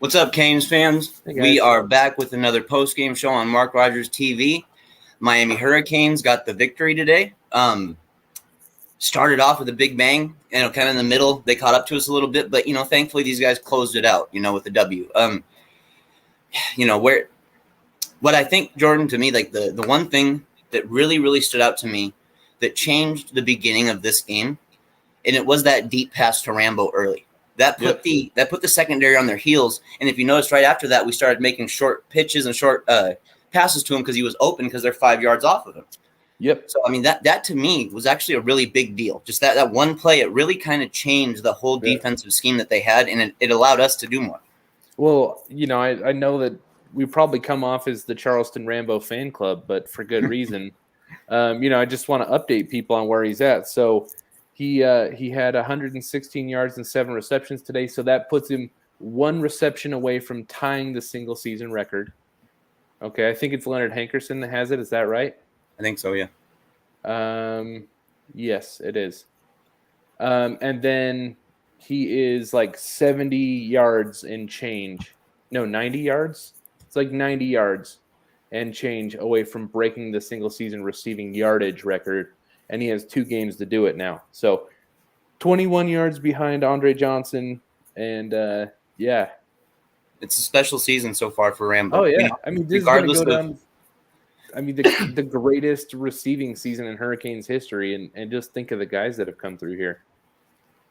What's up, Canes fans? Hey, guys. We are back with another post-game show on Mark Rogers TV. Miami Hurricanes got the victory today. Started off with a big bang, kind of in the middle. They caught up to us a little bit, but, thankfully these guys closed it out, with the W. What I think, Jordan, to me, like the one thing that really, really stood out to me that changed the beginning of this game, and it was that deep pass to Rambo early. That put the secondary on their heels, and if you notice, right after that, we started making short pitches and short passes to him because he was open because they're 5 yards off of him. Yep. So, that to me was actually a really big deal. Just that one play, it really kind of changed the whole defensive scheme that they had, and it allowed us to do more. Well, I know that we probably come off as the Charleston Rambo fan club, but for good reason. I just want to update people on where he's at. So he had 116 yards and 7 receptions today, so that puts him one reception away from tying the single season record. Okay, I think it's Leonard Hankerson that has it. Is that right? I think so, yeah. Yes, it is. And then he is like 70 yards and change. No, 90 yards? It's like 90 yards and change away from breaking the single season receiving yardage record. And he has 2 games to do it now. So 21 yards behind Andre Johnson. And, It's a special season so far for Rambo. Oh, yeah. This is going to go down. The greatest receiving season in Hurricanes history. And just think of the guys that have come through here.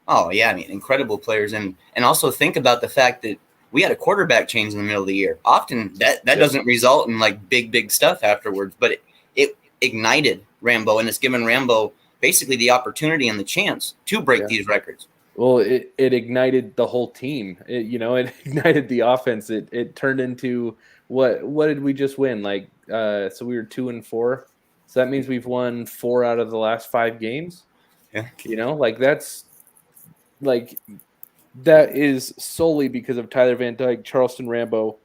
Oh, yeah. Incredible players. And also think about the fact that we had a quarterback change in the middle of the year. Often that doesn't result in like big stuff afterwards, but it ignited Rambo, and it's given Rambo basically the opportunity and the chance to break these records. Well, it ignited the whole team. It ignited the offense. It turned into what did we just win? So we were 2-4. So that means we've won 4 out of the last 5 games. Yeah. That is solely because of Tyler Van Dyke, Charleston Rambo,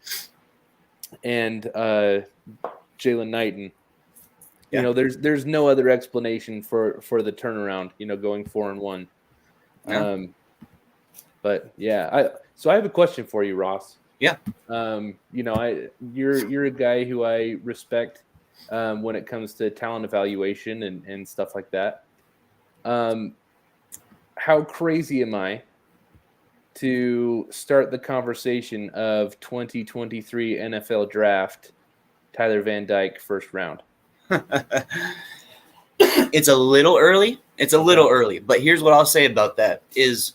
and Jalen Knighton. Yeah. There's no other explanation for the turnaround, going 4-1. Yeah. So I have a question for you, Ross. Yeah. You're a guy who I respect when it comes to talent evaluation and stuff like that. How crazy am I to start the conversation of 2023 NFL draft, Tyler Van Dyke, first round? It's a little early. But here's what I'll say about that is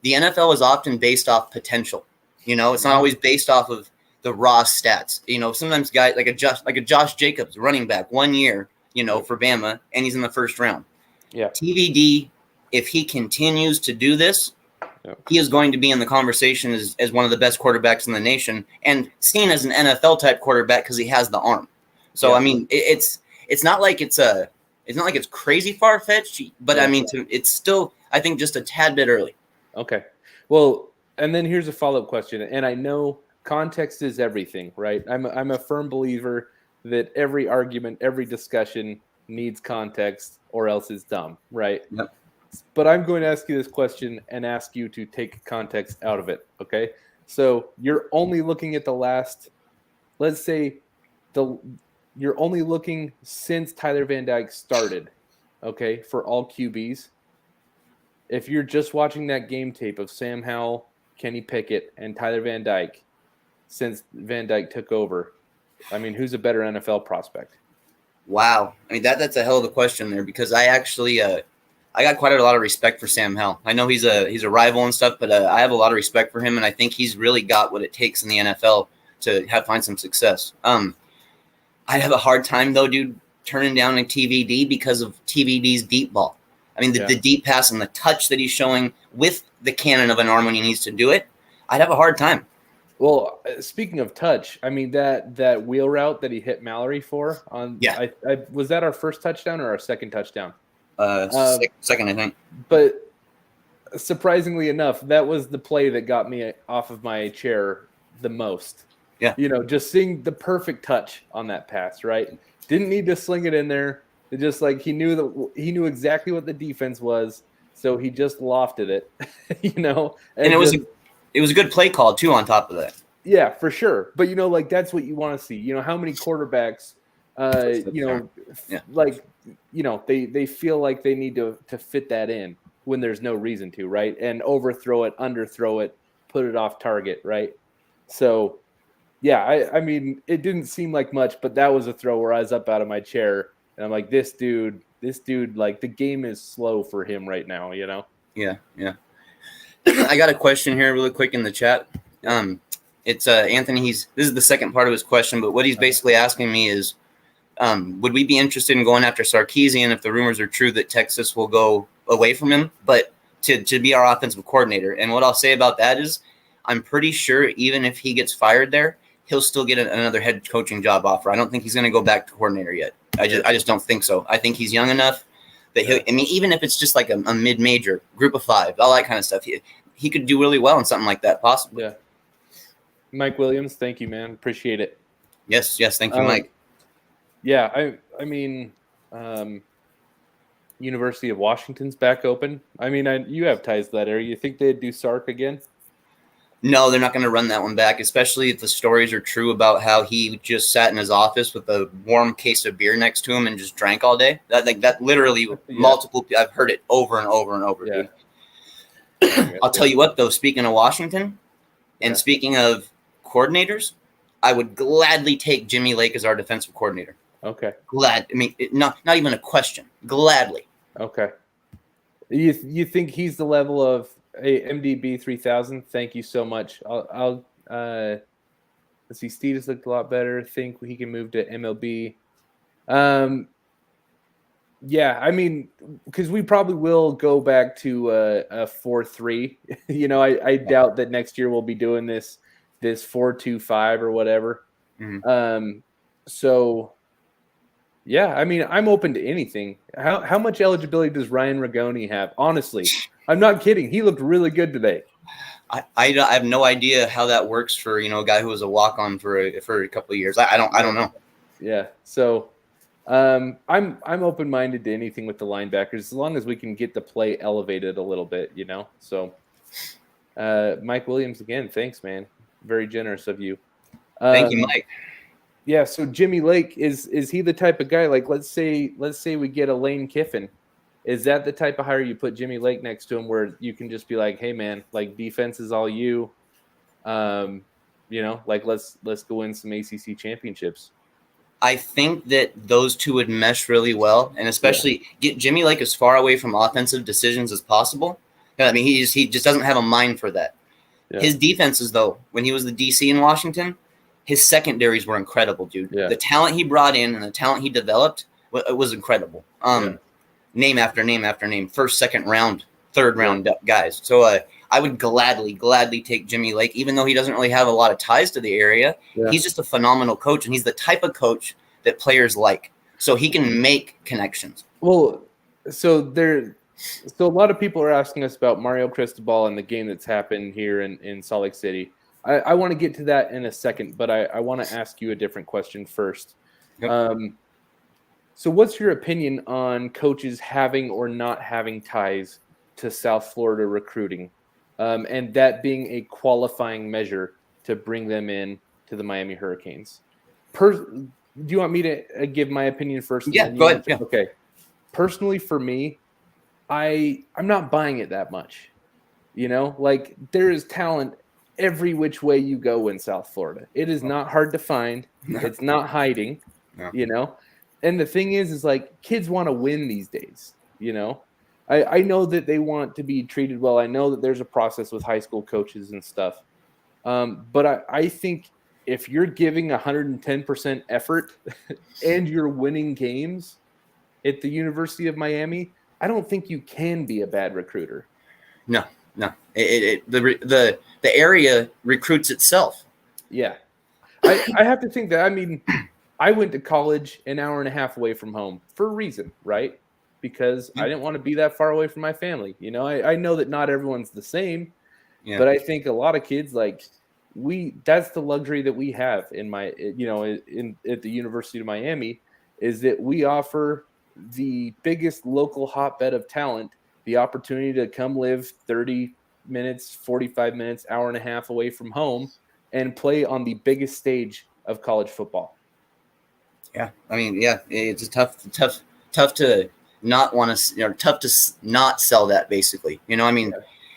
the NFL is often based off potential. It's not always based off of the raw stats. Sometimes guys like a Josh Jacobs, running back, 1 year, for Bama, and he's in the first round. Yeah. TVD, if he continues to do this, he is going to be in the conversation as one of the best quarterbacks in the nation and seen as an NFL type quarterback because he has the arm. So it's not like it's crazy far fetched, but it's still, I think, just a tad bit early. Okay. Well, and then here's a follow-up question, and I know context is everything, right? I'm a firm believer that every argument, every discussion needs context, or else it's dumb, right? Yep. But I'm going to ask you this question and ask you to take context out of it, okay? So you're only looking at the last, let's say, you're only looking since Tyler Van Dyke started, okay, for all QBs. If you're just watching that game tape of Sam Howell, Kenny Pickett, and Tyler Van Dyke since Van Dyke took over, who's a better NFL prospect? Wow. That's a hell of a question there because I actually I got quite a lot of respect for Sam Howell. I know he's a rival and stuff, but I have a lot of respect for him, and I think he's really got what it takes in the NFL to find some success. I'd have a hard time, though, dude, turning down a TVD because of TVD's deep ball. The deep pass and the touch that he's showing with the cannon of an arm when he needs to do it, I'd have a hard time. Well, speaking of touch, that wheel route that he hit Mallory for was that our first touchdown or our second touchdown? Second, I think. But surprisingly enough, that was the play that got me off of my chair the most. Yeah. Just seeing the perfect touch on that pass, right? Didn't need to sling it in there. It just he knew exactly what the defense was, So he just lofted it, you know. And it was a good play call too on top of that. Yeah, for sure. But like that's what you want to see. How many quarterbacks, Yeah. like they feel like they need to fit that in when there's no reason to, right? And overthrow it, underthrow it, put it off target, right? So yeah, I mean, it didn't seem like much, but that was a throw where I was up out of my chair and I'm like, this dude, like the game is slow for him right now, Yeah. I got a question here really quick in the chat. It's Anthony. This is the second part of his question, but what he's basically asking me is, would we be interested in going after Sarkisian if the rumors are true that Texas will go away from him, but to be our offensive coordinator? And what I'll say about that is, I'm pretty sure even if he gets fired there, he'll still get another head coaching job offer. I don't think he's going to go back to coordinator yet. I just don't think so. I think he's young enough that I mean, even if it's just like a mid-major group of 5, all that kind of stuff, he could do really well in something like that, possibly. Yeah. Mike Williams, thank you, man. Appreciate it. Yes, thank you, Mike. Yeah, I mean, University of Washington's back open. I mean, you have ties to that area. You think they'd do Sark again? No, they're not going to run that one back, especially if the stories are true about how he just sat in his office with a warm case of beer next to him and just drank all day. That literally multiple. I've heard it over and over and over. Yeah. Dude. I'll tell you what, though. Speaking of Washington, and speaking of coordinators, I would gladly take Jimmy Lake as our defensive coordinator. Okay. Glad. I mean, not even a question. Gladly. Okay. You think he's the level of MDB 3000? Thank you so much. I'll let's see. Steve has looked a lot better. Think he can move to MLB. Yeah, I mean, because we probably will go back to a 4-3. I doubt that next year we'll be doing this 4-2-5 or whatever. Mm-hmm. So yeah, I mean, I'm open to anything. How much eligibility does Ryan Rigoni have? Honestly, I'm not kidding. He looked really good today. I have no idea how that works for a guy who was a walk-on for a couple of years. I don't know. Yeah, so I'm open-minded to anything with the linebackers as long as we can get the play elevated a little bit, So Mike Williams again, thanks, man. Very generous of you. Thank you, Mike. Yeah, so Jimmy Lake, is he the type of guy, like let's say we get a Lane Kiffin. Is that the type of hire you put Jimmy Lake next to him where you can just be like, hey man, like defense is all you. Like let's go win some ACC championships. I think that those two would mesh really well, and especially get Jimmy Lake as far away from offensive decisions as possible. I mean, he just doesn't have a mind for that. Yeah. His defenses, though, when he was the DC in Washington, his secondaries were incredible, dude. Yeah. The talent he brought in and the talent he developed was incredible. Name after name after name, first, second round, third round guys. So I would gladly take Jimmy Lake, even though he doesn't really have a lot of ties to the area. Yeah. He's just a phenomenal coach, and he's the type of coach that players like. So he can make connections. Well, so a lot of people are asking us about Mario Cristobal and the game that's happened here in Salt Lake City. I want to get to that in a second, but I want to ask you a different question first. Yep. So what's your opinion on coaches having or not having ties to South Florida recruiting, and that being a qualifying measure to bring them in to the Miami Hurricanes? Do you want me to give my opinion first? Yeah, go ahead. Yeah. Okay. Personally, for me, I'm not buying it that much. Like there is talent every which way you go in South Florida. It is not hard to find. It's not hiding, And the thing is like kids want to win these days, I know that they want to be treated well. I know that there's a process with high school coaches and stuff. But I think if you're giving 110% effort and you're winning games at the University of Miami, I don't think you can be a bad recruiter. No. The area recruits itself. Yeah. I have to think that, I mean, I went to college an hour and a half away from home for a reason, right? Because I didn't want to be that far away from my family. I know that not everyone's the same, but I think a lot of kids, like that's the luxury that we have at the University of Miami, is that we offer the biggest local hotbed of talent the opportunity to come live 30 minutes, 45 minutes, hour and a half away from home and play on the biggest stage of college football. Yeah, I mean, yeah, it's tough to not want to, tough to not sell that. Basically, I mean,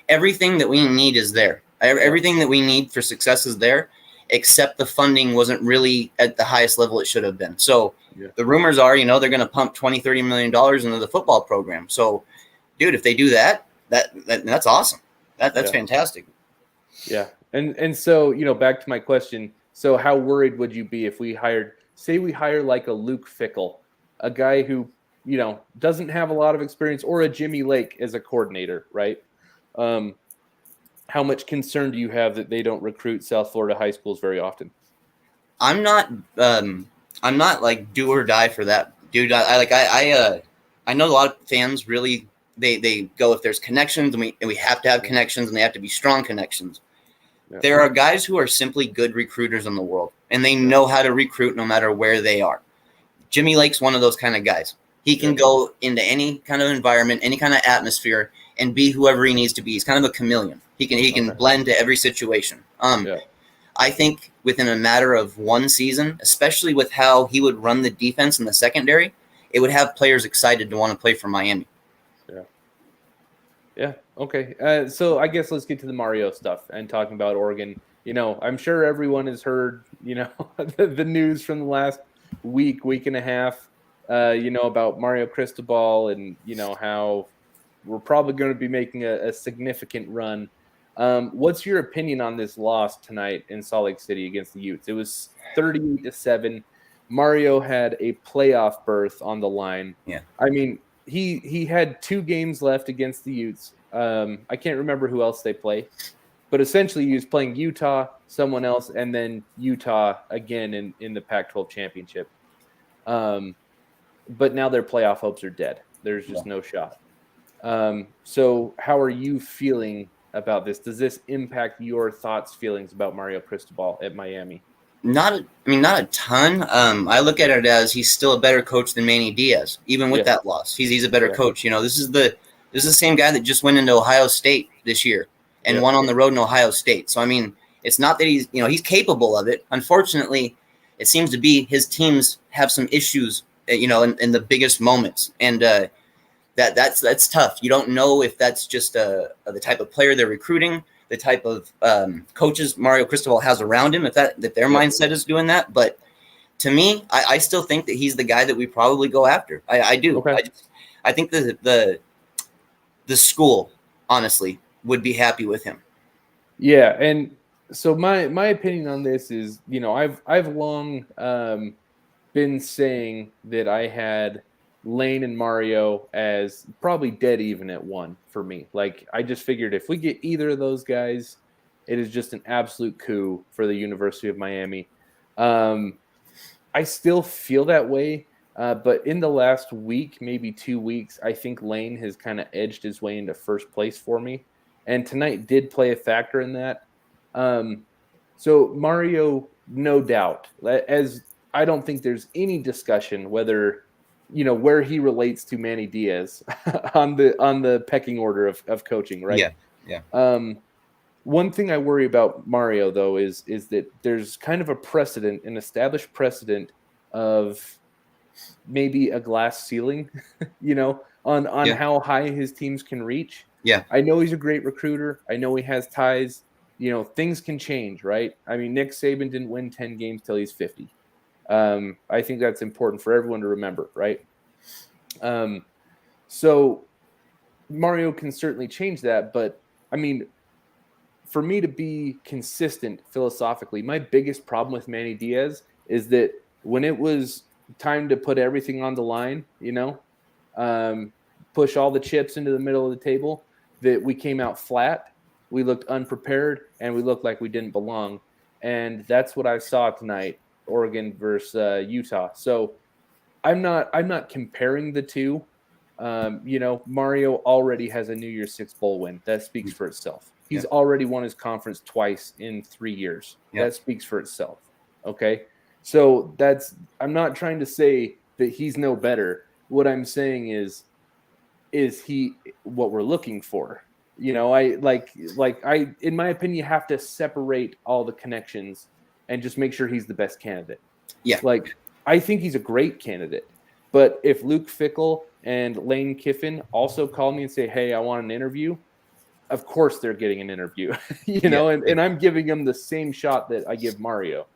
everything that we need is there. Everything that we need for success is there, except the funding wasn't really at the highest level it should have been. So the rumors are, they're going to pump $20-30 million into the football program. So, dude, if they do that, that's awesome. That's fantastic. Yeah, and so back to my question. So, how worried would you be if we hire like a Luke Fickell, a guy who doesn't have a lot of experience, or a Jimmy Lake as a coordinator, right? How much concern do you have that they don't recruit South Florida high schools very often? I'm not like do or die for that, dude. I know a lot of fans really they go if there's connections and we have to have connections and they have to be strong connections. Yeah. There are guys who are simply good recruiters in the world and they know how to recruit no matter where they are. Jimmy Lake's one of those kind of guys. He can go into any kind of environment, any kind of atmosphere, and be whoever he needs to be. He's kind of a chameleon. He can blend to every situation. I think within a matter of one season, especially with how he would run the defense in the secondary, it would have players excited to want to play for Miami. Yeah. Okay. So I guess let's get to the Mario stuff and talking about Oregon. I'm sure everyone has heard, the news from the last week and a half, about Mario Cristobal and, how we're probably going to be making a significant run. What's your opinion on this loss tonight in Salt Lake City against the Utes? It was 38-7. Mario had a playoff berth on the line. Yeah. I mean, he had 2 games left against the Utes. I can't remember who else they play, but essentially he was playing Utah, someone else, and then Utah again in the Pac-12 championship. But now their playoff hopes are dead. There's just no shot. So how are you feeling about this? Does this impact your feelings about Mario Cristobal at Miami? Not a ton. I look at it as he's still a better coach than Manny Diaz, even with that loss. He's a better coach. This is the same guy that just went into Ohio State this year and won on the road in Ohio State. So I mean, it's not that he's capable of it. Unfortunately, it seems to be his teams have some issues, in the biggest moments, and that's tough. You don't know if that's just the type of player they're recruiting, the type of coaches Mario Cristobal has around him, if their mindset is doing that. But to me, I still think that he's the guy that we probably go after. I do. Okay. I think the school, honestly, would be happy with him. Yeah, and so my opinion on this is, I've long been saying that I had Lane and Mario as probably dead even at 1 for me. Like, I just figured if we get either of those guys, it is just an absolute coup for the University of Miami. I still feel that way, but in the last week, maybe 2 weeks, I think Lane has kind of edged his way into first place for me. And tonight did play a factor in that. So Mario, no doubt, as I don't think there's any discussion whether where he relates to Manny Diaz on the pecking order of coaching, right? Yeah. One thing I worry about Mario, though, is that there's kind of an established precedent of maybe a glass ceiling, on how high his teams can reach. Yeah. I know he's a great recruiter. I know he has ties. Things can change, right? I mean, Nick Saban didn't win 10 games till he's 50. I think that's important for everyone to remember, right? So Mario can certainly change that, but I mean, for me to be consistent philosophically, my biggest problem with Manny Diaz is that when it was time to put everything on the line, push all the chips into the middle of the table, that we came out flat, we looked unprepared, and we looked like we didn't belong. And that's what I saw tonight, Oregon versus Utah. So I'm not comparing the two. Mario already has a New Year's Six bowl win. That speaks for itself. He's already won his conference twice in 3 years. That speaks for itself. Okay. So I'm not trying to say that he's no better. What I'm saying is he what we're looking for? You know, I in my opinion, you have to separate all the connections and just make sure he's the best candidate. Yeah. Like, I think he's a great candidate. But if Luke Fickell and Lane Kiffin also call me and say, hey, I want an interview, of course they're getting an interview, you know, and I'm giving them the same shot that I give Mario.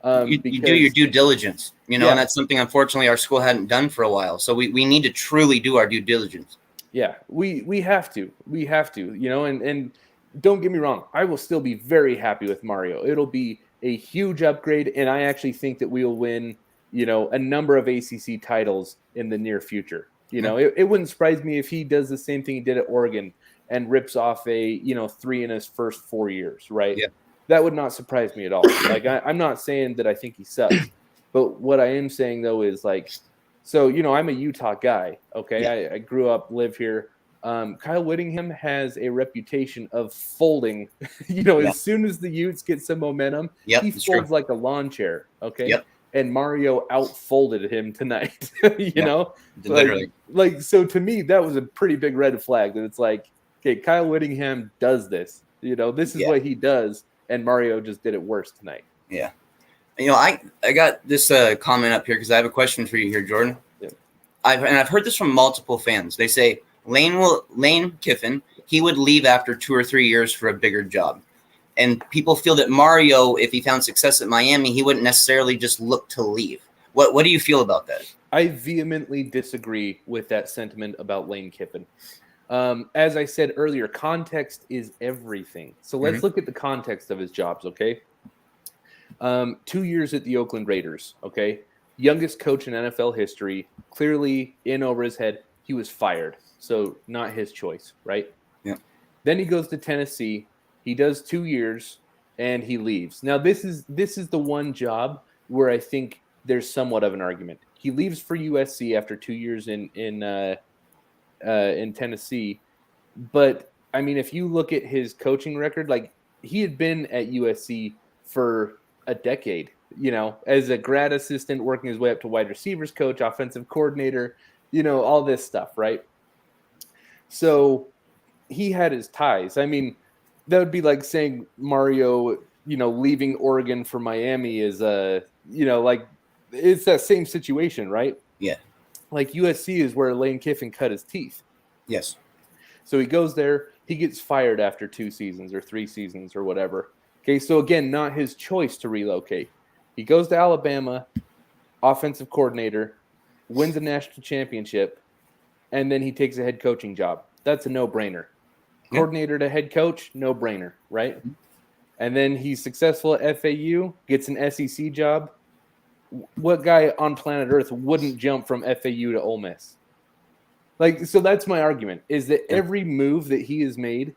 You do your due diligence, you know, and that's something, unfortunately, our school hadn't done for a while. So we need to truly do our due diligence. Yeah, we have to. We have to, you know, and don't get me wrong, I will still be very happy with Mario. It'll be a huge upgrade, and I actually think that we will win, you know, a number of ACC titles in the near future. You know, it wouldn't surprise me if he does the same thing he did at Oregon and rips off a, you know, 3 in his first 4 years, right? Yeah. That would not surprise me at all. Like, I'm not saying that I think he sucks, but what I am saying, though, is like, so, you know, I'm a Utah guy, okay? Yeah. I grew up, live here. Kyle Whittingham has a reputation of folding. You know, as soon as the Utes get some momentum, he folds like a lawn chair, okay? Yep. And Mario outfolded him tonight, you know? Literally. Like, so to me, that was a pretty big red flag that it's like, okay, Kyle Whittingham does this. You know, this is what he does, and Mario just did it worse tonight. Yeah. You know, I got this comment up here because I have a question for you here, Jordan. Yeah. I've heard this from multiple fans. They say Lane Kiffin, he would leave after 2 or 3 years for a bigger job. And people feel that Mario, if he found success at Miami, he wouldn't necessarily just look to leave. What do you feel about that? I vehemently disagree with that sentiment about Lane Kiffin. As I said earlier, context is everything. So let's look at the context of his jobs, okay? 2 years at the Oakland Raiders, okay? Youngest coach in NFL history, clearly in over his head. He was fired, so not his choice, right? Yeah. Then he goes to Tennessee. He does 2 years, and he leaves. Now, this is the one job where I think there's somewhat of an argument. He leaves for USC after 2 years in Tennessee. But, I mean, if you look at his coaching record, like, he had been at USC for a decade, you know, as a grad assistant, working his way up to wide receivers coach, offensive coordinator, you know, all this stuff, right? So he had his ties. I mean, that would be like saying Mario, you know, leaving Oregon for Miami is you know, like, it's that same situation, right? Yeah. Like, USC is where Lane Kiffin cut his teeth. Yes. So he goes there. He gets fired after 2 seasons or 3 seasons or whatever. Okay, so again, not his choice to relocate. He goes to Alabama, offensive coordinator, wins a national championship, and then he takes a head coaching job. That's a no-brainer. Yeah. Coordinator to head coach, no-brainer, right? Mm-hmm. And then he's successful at FAU, gets an SEC job. What guy on planet Earth wouldn't jump from FAU to Ole Miss? Like, so that's my argument, is that every move that he has made,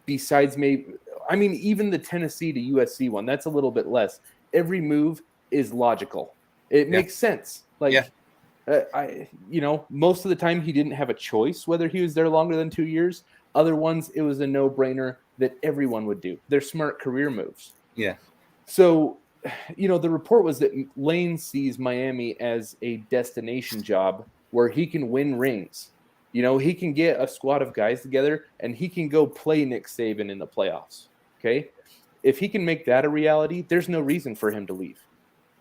besides maybe, I mean, even the Tennessee to USC one, that's a little bit less. Every move is logical. It makes sense. Like, you know, most of the time he didn't have a choice whether he was there longer than 2 years. Other ones, it was a no-brainer that everyone would do. They're smart career moves. Yeah. So, you know, the report was that Lane sees Miami as a destination job where he can win rings. You know, he can get a squad of guys together and he can go play Nick Saban in the playoffs. Okay. If he can make that a reality, there's no reason for him to leave,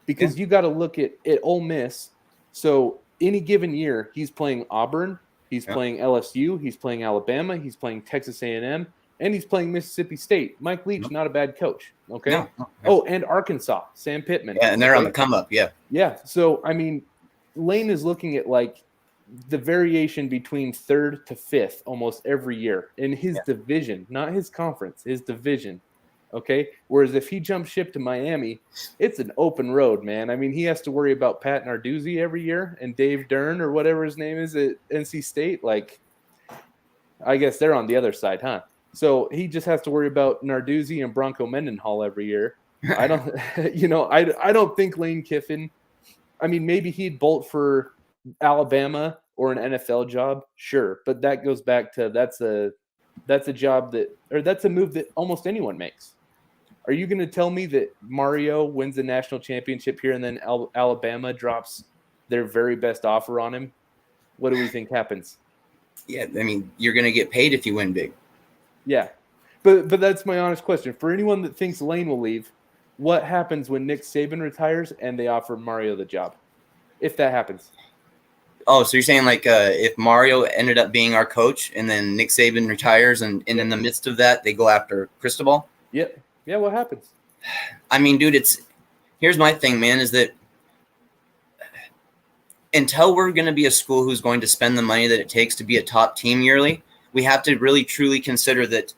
because you got to look at Ole Miss. So any given year, he's playing Auburn, he's playing LSU, he's playing Alabama, he's playing Texas A&M, and he's playing Mississippi State. Mike Leach, not a bad coach. Okay. No. Oh, and Arkansas, Sam Pittman. Yeah, and they're on the come up. Yeah. Yeah. So, I mean, Lane is looking at like the variation between 3rd to 5th almost every year in his division, not his conference, his division. Okay. Whereas if he jumps ship to Miami, it's an open road, man. I mean, he has to worry about Pat Narduzzi every year and Dave Dern or whatever his name is at NC State. Like, I guess they're on the other side, huh? So he just has to worry about Narduzzi and Bronco Mendenhall every year. I don't, you know, I don't think Lane Kiffin, I mean, maybe he'd bolt for Alabama or an NFL job, sure, but that goes back to that's a job that, or that's a move that almost anyone makes. Are you going to tell me that Mario wins the national championship here and then Alabama drops their very best offer on him? What do we think happens? Yeah, I mean, you're going to get paid if you win big. Yeah. But that's my honest question. For anyone that thinks Lane will leave, what happens when Nick Saban retires and they offer Mario the job? If that happens. Oh, so you're saying like if Mario ended up being our coach and then Nick Saban retires and in the midst of that they go after Cristobal? Yep. Yeah, what happens? I mean, dude, here's my thing, man, is that until we're going to be a school who's going to spend the money that it takes to be a top team yearly, we have to really truly consider that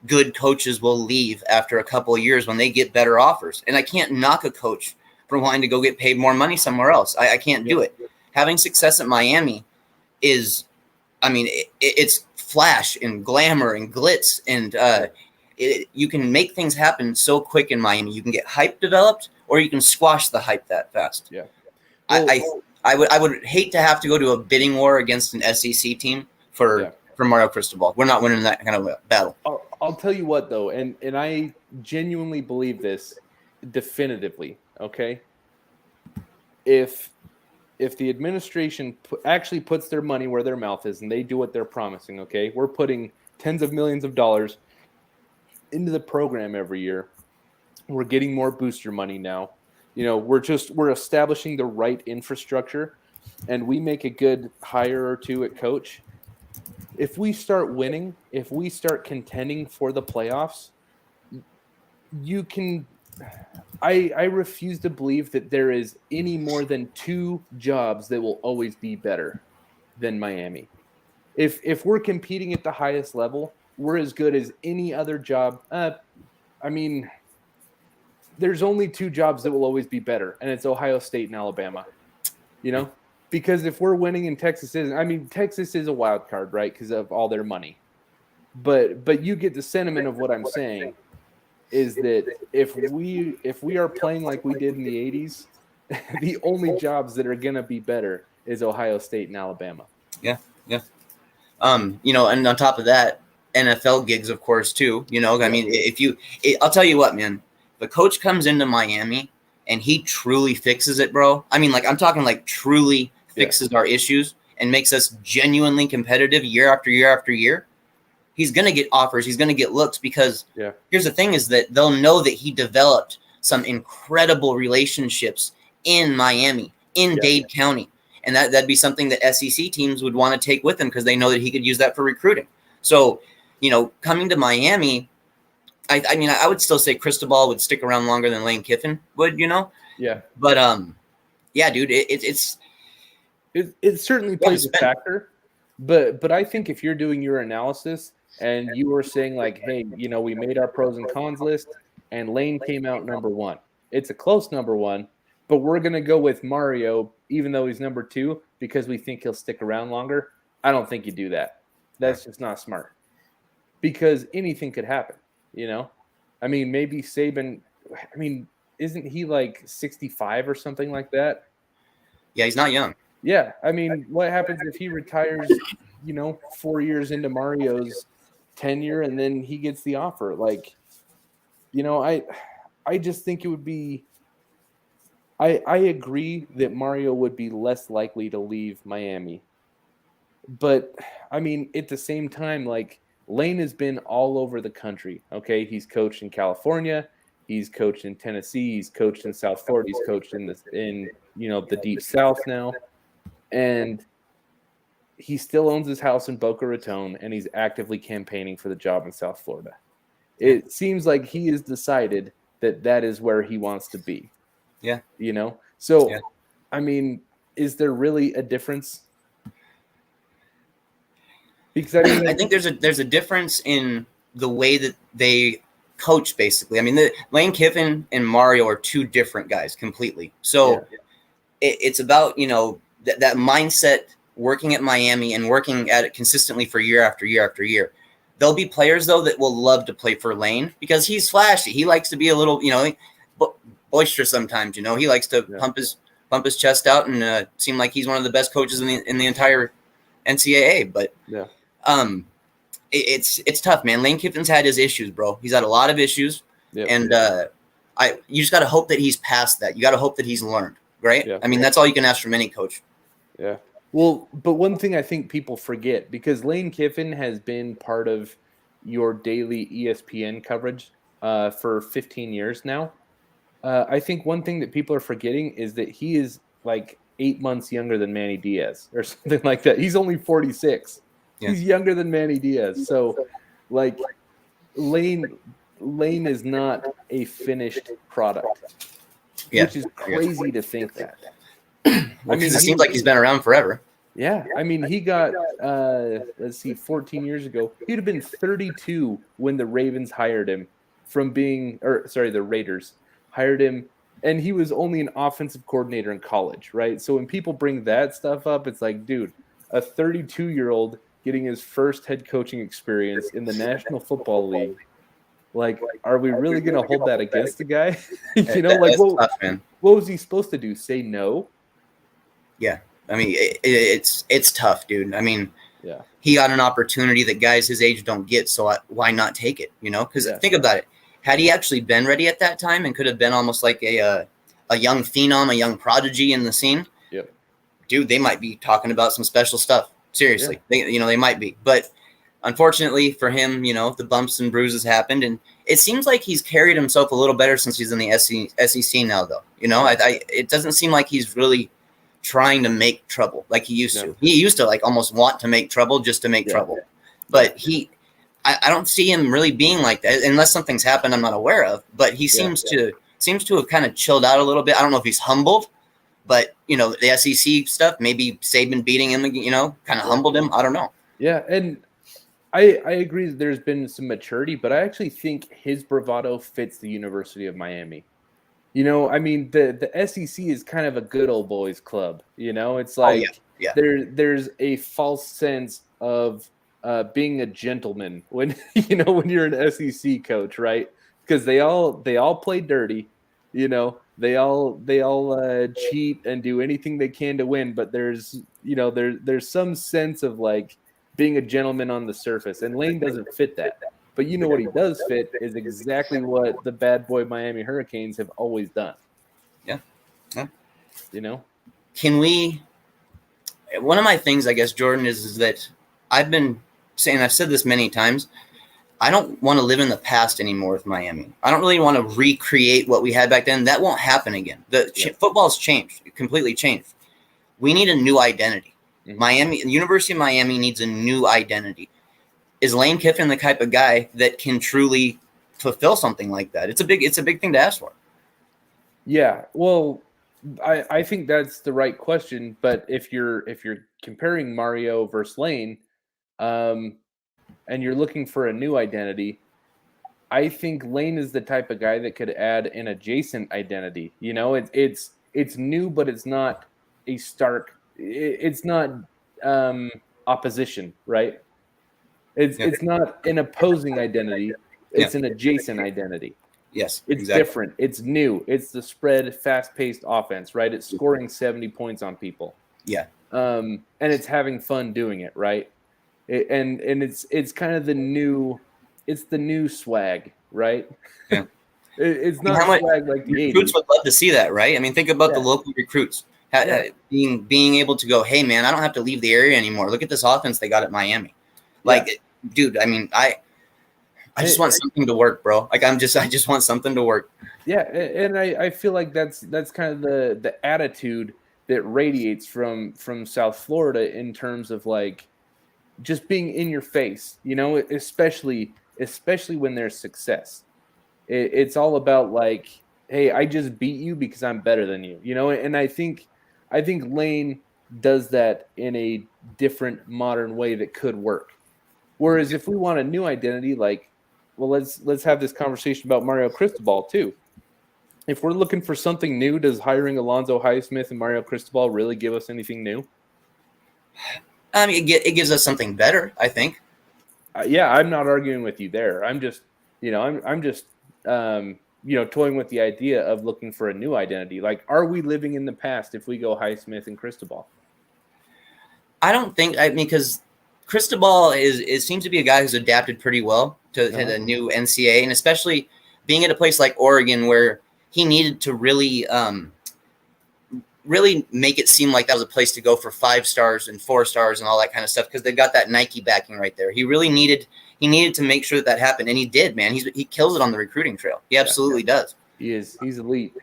good coaches will leave after a couple of years when they get better offers. And I can't knock a coach for wanting to go get paid more money somewhere else. I can't do it. Having success at Miami is, I mean, it's flash and glamour and glitz. And you can make things happen so quick in Miami. You can get hype developed or you can squash the hype that fast. Yeah. Well, I would hate to have to go to a bidding war against an SEC team for Mario Cristobal. We're not winning that kind of a battle. I'll tell you what, though, and I genuinely believe this definitively, okay? If the administration actually puts their money where their mouth is and they do what they're promising, okay? We're putting tens of millions of dollars into the program every year. We're getting more booster money now. You know, we're establishing the right infrastructure, and we make a good hire or two at coach. If we start winning, if we start contending for the playoffs, you can. I refuse to believe that there is any more than two jobs that will always be better than Miami. If we're competing at the highest level, we're as good as any other job. I mean, there's only two jobs that will always be better, and it's Ohio State and Alabama. You know, because if we're winning and Texas isn't, I mean, Texas is a wild card, right? Because of all their money. But you get the sentiment of what I'm saying is that if we are playing like we did in the 80s, the only jobs that are gonna be better is Ohio State and Alabama. Yeah. You know, and on top of that, NFL gigs, of course, too. You know, I mean, I'll tell you what, man. The coach comes into Miami and he truly fixes it, bro. I mean, like, I'm talking like truly fixes our issues and makes us genuinely competitive year after year after year. He's going to get offers. He's going to get looks because here's the thing is that they'll know that he developed some incredible relationships in Miami, in Dade County. And that'd be something that SEC teams would want to take with him because they know that he could use that for recruiting. So, you know, coming to Miami, I mean, I would still say Cristobal would stick around longer than Lane Kiffin would, you know? Yeah. But, yeah, dude, it certainly plays a factor. But I think if you're doing your analysis and you were saying like, hey, you know, we made our pros and cons list and Lane came out number one. It's a close number one, but we're going to go with Mario, even though he's number two, because we think he'll stick around longer. I don't think you do that. That's just not smart because anything could happen, you know? I mean, maybe Saban, I mean, isn't he like 65 or something like that? Yeah, he's not young. Yeah, I mean, what happens if he retires, you know, 4 years into Mario's tenure and then he gets the offer? Like, you know, I just think it would be I agree that Mario would be less likely to leave Miami. But, I mean, at the same time, like, Lane has been all over the country, okay? He's coached in California. He's coached in Tennessee. He's coached in South Florida. He's coached in you know, the Deep South now. And he still owns his house in Boca Raton, and he's actively campaigning for the job in South Florida. It seems like he has decided that that is where he wants to be. Yeah. You know? So, I mean, is there really a difference? Because I mean, I think there's a difference in the way that they coach, basically. I mean, Lane Kiffin and Mario are two different guys completely. So it's about, you know, that mindset working at Miami and working at it consistently for year after year after year. There'll be players, though, that will love to play for Lane because he's flashy. He likes to be a little, you know, boisterous sometimes, you know. He likes to pump his chest out and seem like he's one of the best coaches in the entire NCAA. But it's tough, man. Lane Kiffin's had his issues, bro. He's had a lot of issues, and you just got to hope that he's past that. You got to hope that he's learned, right? I mean, that's all you can ask from any coach. Yeah. Well, but one thing I think people forget, because Lane Kiffin has been part of your daily ESPN coverage for 15 years now. I think one thing that people are forgetting is that he is like 8 months younger than Manny Diaz or something like that. He's only 46. Yeah. He's younger than Manny Diaz. So, like, Lane is not a finished product, which is crazy to think that. Well, it seems like he's been around forever. Yeah, I mean, he got, 14 years ago. He'd have been 32 when the Ravens hired him the Raiders hired him, and he was only an offensive coordinator in college, right? So when people bring that stuff up, it's like, dude, a 32-year-old getting his first head coaching experience in the National Football League. Like, are we really going to hold that against the guy? What was he supposed to do? Say no? Yeah. I mean, it's tough, dude. I mean, yeah, he got an opportunity that guys his age don't get, so why not take it, Because think about it. Had he actually been ready at that time and could have been almost like a young phenom, a young prodigy in the scene, yep. Dude, they might be talking about some special stuff. Seriously. Yeah. They might be. But unfortunately for him, the bumps and bruises happened, and it seems like he's carried himself a little better since he's in the SEC now, though. It doesn't seem like he's really trying to make trouble like he used to. He used to like almost want to make trouble just to make trouble. But I don't see him really being like that unless something's happened I'm not aware of. But he seems to have kind of chilled out a little bit. I don't know if he's humbled, but the SEC stuff, maybe Saban beating him, kind of humbled him. I don't know. Yeah, and I agree that there's been some maturity, but I actually think his bravado fits the University of Miami. I mean, the SEC is kind of a good old boys club. It's like there's a false sense of being a gentleman when when you're an SEC coach, right? Because they all play dirty, they all cheat and do anything they can to win. But there's there's some sense of like being a gentleman on the surface, and Lane doesn't fit that. But what he does fit is exactly what the bad boy Miami Hurricanes have always done. Yeah. Can we? One of my things, I guess, Jordan, is that I've been saying, I've said this many times, I don't want to live in the past anymore with Miami. I don't really want to recreate what we had back then. That won't happen again. Football's changed, completely changed. We need a new identity. Mm-hmm. University of Miami needs a new identity. Is Lane Kiffin the type of guy that can truly fulfill something like that? It's a big thing to ask for. Yeah, well, I think that's the right question. But if you're comparing Mario versus Lane, and you're looking for a new identity, I think Lane is the type of guy that could add an adjacent identity. It's new, but it's not a stark. It's not opposition, right? It's not an opposing identity. It's an adjacent identity. Yes, it's different. It's new. It's the spread, fast-paced offense, right? It's scoring 70 points on people. Yeah. And it's having fun doing it, right? And it's kind of the new swag, right? Yeah. It's not swag like the recruits 80s. would love to see that, right? I mean, think about the local recruits being able to go, hey man, I don't have to leave the area anymore. Look at this offense they got at Miami. Dude, I mean, I just want something to work, bro. Like I just want something to work. Yeah, and I feel like that's kind of the attitude that radiates from South Florida in terms of like just being in your face, especially when there's success. It's all about like, hey, I just beat you because I'm better than you, and I think Lane does that in a different modern way that could work. Whereas if we want a new identity, like, well, let's have this conversation about Mario Cristobal too. If we're looking for something new, does hiring Alonzo Highsmith and Mario Cristobal really give us anything new? I mean, it gives us something better, I think. Yeah, I'm not arguing with you there. I'm just, I'm just, toying with the idea of looking for a new identity. Like, are we living in the past if we go Highsmith and Cristobal? I don't think. Because Cristobal seems to be a guy who's adapted pretty well to the new NCAA, and especially being at a place like Oregon where he needed to really make it seem like that was a place to go for 5 stars and 4 stars and all that kind of stuff because they've got that Nike backing right there. He he needed to make sure that happened, and he did, man. He kills it on the recruiting trail. He absolutely does. He is. He's elite.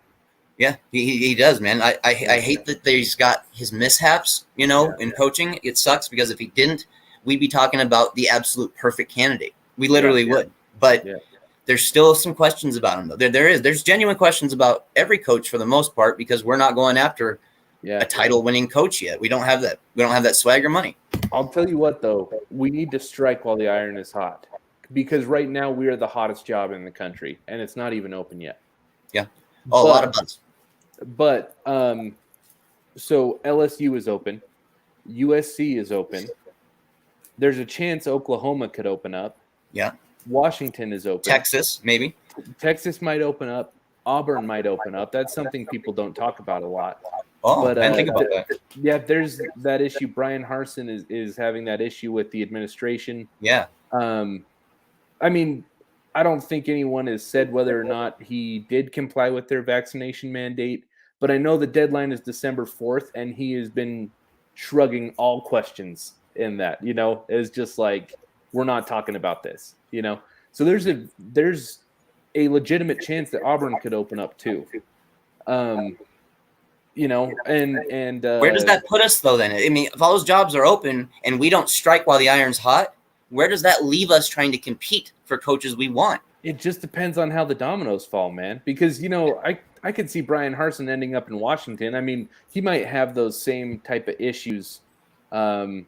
Yeah, he does, man. I hate that he's got his mishaps, in coaching. It sucks because if he didn't, we'd be talking about the absolute perfect candidate. We literally would. But there's still some questions about him, though. There's genuine questions about every coach for the most part because we're not going after a title-winning coach yet. We don't have that. We don't have that swagger money. I'll tell you what, though. We need to strike while the iron is hot because right now we are the hottest job in the country, and it's not even open yet. Yeah. A lot of buzz. But so LSU is open. USC is open. There's a chance Oklahoma could open up. Yeah. Washington is open. Texas, maybe. Texas might open up. Auburn might open up. That's something people don't talk about a lot. Oh, but, I didn't think about that. Yeah, there's that issue. Brian Harsin is having that issue with the administration. Yeah. I mean, I don't think anyone has said whether or not he did comply with their vaccination mandate, but I know the deadline is December 4th, and he has been shrugging all questions in that, it's just like, we're not talking about this, So there's a legitimate chance that Auburn could open up too. And where does that put us though then? I mean, if all those jobs are open and we don't strike while the iron's hot, where does that leave us trying to compete for coaches we want? It just depends on how the dominoes fall, man. Because, I could see Brian Harsin ending up in Washington. I mean, he might have those same type of issues, and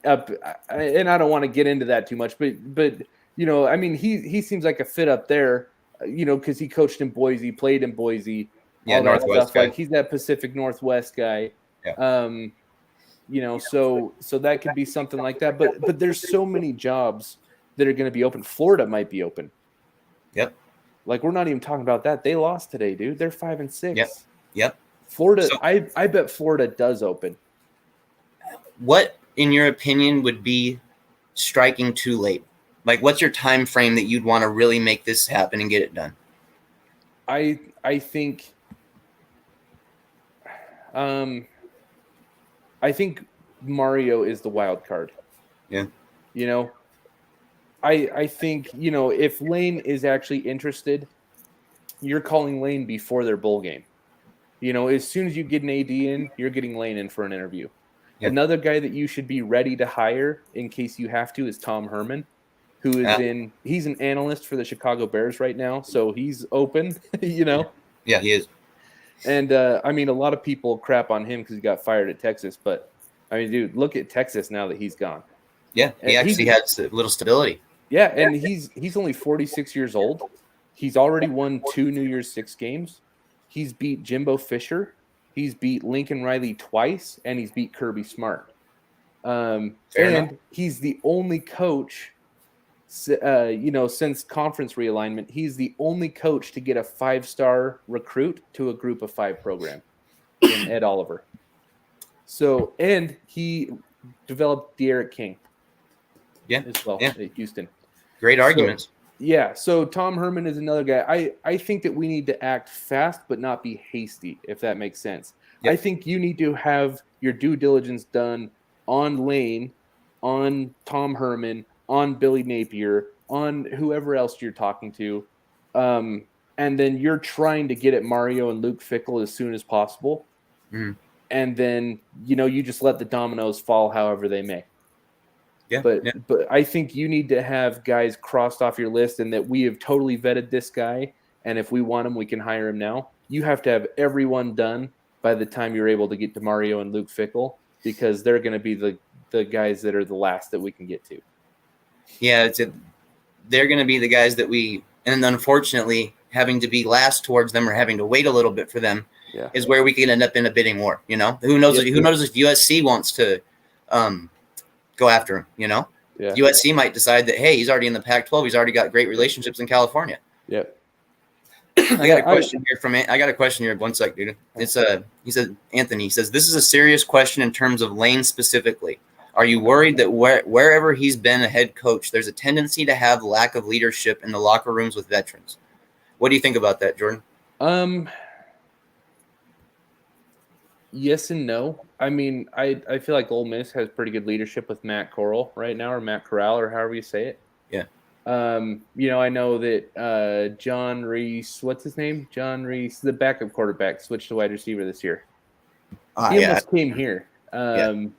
I don't want to get into that too much, but I mean, he seems like a fit up there, because he coached in Boise, played in Boise, all that stuff. Like he's that Pacific Northwest guy. Yeah. So that could be something like that. But there's so many jobs that are going to be open. Florida might be open. Yep. Like we're not even talking about that. They lost today, dude. They're 5-6. Yep. Florida. So, I bet Florida does open. What, in your opinion, would be striking too late? Like, what's your time frame that you'd want to really make this happen and get it done? I think. I think Mario is the wild card. Yeah. I think, if Lane is actually interested, you're calling Lane before their bowl game. As soon as you get an AD in, you're getting Lane in for an interview. Yeah. Another guy that you should be ready to hire in case you have to is Tom Herman, who is he's an analyst for the Chicago Bears right now. So he's open, Yeah, he is. And, I mean, a lot of people crap on him because he got fired at Texas. But, I mean, dude, look at Texas now that he's gone. Yeah, he actually had a little stability. Yeah, and he's only 46 years old. He's already won 2 New Year's Six games. He's beat Jimbo Fisher. He's beat Lincoln Riley twice, and he's beat Kirby Smart. And he's the only coach, since conference realignment, he's the only coach to get a 5-star recruit to a group of 5 program in Ed Oliver. So, and he developed De'Aaron King. Yeah, as well at Houston. Great arguments. So Tom Herman is another guy. I think that we need to act fast but not be hasty, if that makes sense. Yep. I think you need to have your due diligence done on Lane, on Tom Herman, on Billy Napier, on whoever else you're talking to. And then you're trying to get at Mario and Luke Fickell as soon as possible. Mm. And then, you just let the dominoes fall however they may. Yeah, but I think you need to have guys crossed off your list and that we have totally vetted this guy. And if we want him, we can hire him now. You have to have everyone done by the time you're able to get to Mario and Luke Fickell because they're going to be the guys that are the last that we can get to. Yeah, they're going to be the guys that and unfortunately having to be last towards them or having to wait a little bit for them is where we can end up in a bidding war. Who knows if USC wants to go after him, Yeah. USC might decide that, hey, he's already in the Pac-12. He's already got great relationships in California. Yep. I got a question here. 1 sec, dude. It's Anthony. He says, this is a serious question in terms of Lane specifically. Are you worried that wherever he's been a head coach, there's a tendency to have lack of leadership in the locker rooms with veterans? What do you think about that, Jordan? Yes and no. I mean, I feel like Ole Miss has pretty good leadership with Matt Corral right now, or Matt Corral, or however you say it. Yeah. I know that John Reese, what's his name? John Reese, the backup quarterback, switched to wide receiver this year. He Yeah. almost came here. Yeah. You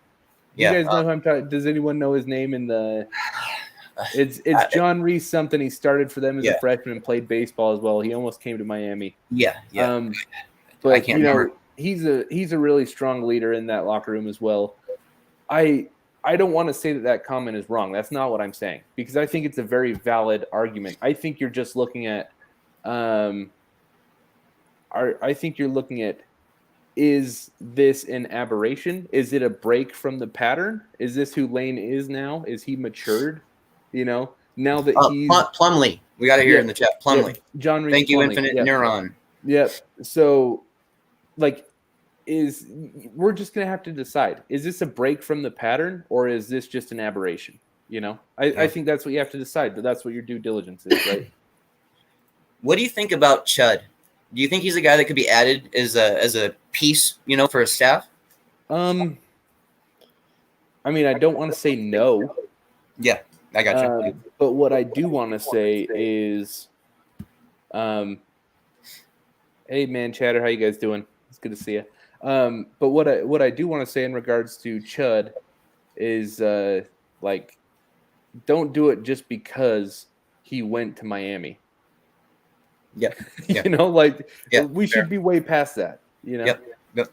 guys know who I'm talking? Does anyone know his name in the? It's John Reese something. He started for them as a freshman and played baseball as well. He almost came to Miami. Yeah. But I can't remember. he's a really strong leader in that locker room as well. I don't want to say that comment is wrong. That's not what I'm saying, because I think it's a very valid argument. I think you're just looking at, is this an aberration? Is it a break from the pattern? Is this who Lane is now? Is he matured? Now that he's Plumlee. We got to hear in the chat. Plumlee. John Reese. Thank you, Plumlee. Infinite Neuron. Yep. So, we're just going to have to decide, is this a break from the pattern, or is this just an aberration? I think that's what you have to decide, but that's what your due diligence is, right? What do you think about Chud? Do you think he's a guy that could be added as a piece, for a staff? I mean, I don't want to say no. Yeah, I got you. But what I do want to say is, hey man, Chatter, how you guys doing? It's good to see you. But what I do want to say in regards to Chud is don't do it just because he went to Miami. Yeah. We should be way past that. Yep.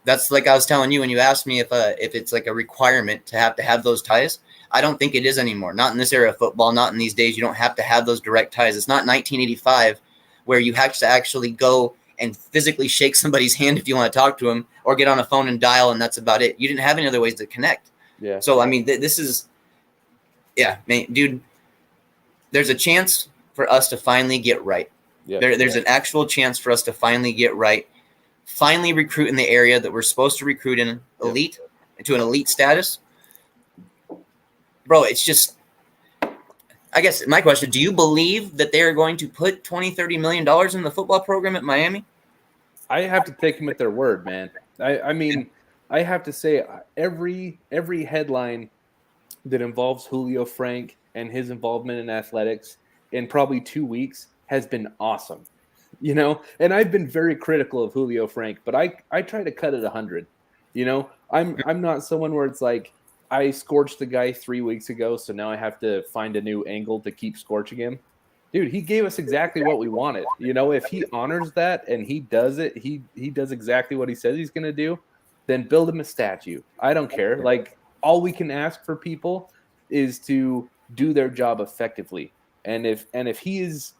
That's like I was telling you when you asked me if it's like a requirement to have those ties. I don't think it is anymore. Not in this era of football. Not in these days. You don't have to have those direct ties. It's not 1985 where you have to actually go and physically shake somebody's hand if you want to talk to them, or get on a phone and dial, and that's about it. You didn't have any other ways to connect. Yeah. So, I mean, this is, man, dude, there's a chance for us to finally get right. Yeah. There's an actual chance for us to finally get right, finally recruit in the area that we're supposed to recruit in, elite, to an elite status. Bro, it's just, I guess my question, do you believe that they are going to put $20, $30 million in the football program at Miami? I have to take them at their word, man. I mean, I have to say every headline that involves Julio Frank and his involvement in athletics in probably 2 weeks has been awesome, and I've been very critical of Julio Frank, but I try to cut it 100. I'm not someone where it's like, I scorched the guy 3 weeks ago, so now I have to find a new angle to keep scorching him. Dude, he gave us exactly what we wanted. If he honors that and he does it, he does exactly what he says he's going to do, then build him a statue. I don't care. Like, all we can ask for people is to do their job effectively. And if he is,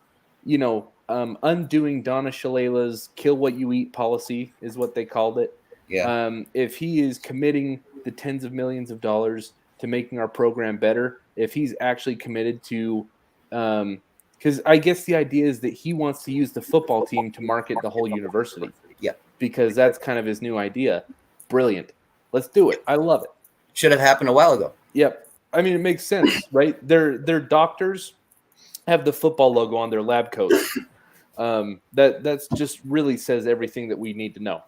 undoing Donna Shalala's kill what you eat policy is what they called it. Yeah. If he is committing the tens of millions of dollars to making our program better, if he's actually committed to, because I guess the idea is that he wants to use the football team to market the whole university. Yeah. Because that's kind of his new idea. Brilliant. Let's do it. I love it. Should have happened a while ago. Yep. I mean, it makes sense, right? Their doctors have the football logo on their lab coats. That's just really says everything that we need to know.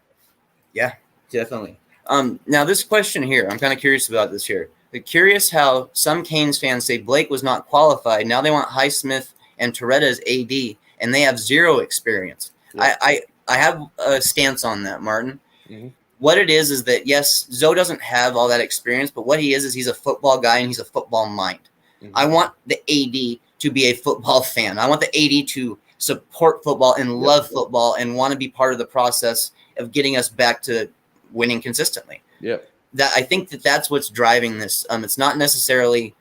Yeah, definitely. Now this question here, I'm kind of curious about this here. They're curious how some Canes fans say Blake was not qualified. Now they want Highsmith and Toretta as AD, and they have zero experience. Yeah. I have a stance on that, Martin. Mm-hmm. What it is that, yes, Zoe doesn't have all that experience, but what he is he's a football guy and he's a football mind. Mm-hmm. I want the AD to be a football fan. I want the AD to support football and love football and want to be part of the process of getting us back to winning consistently. Yeah. That I think that's what's driving this. It's not necessarily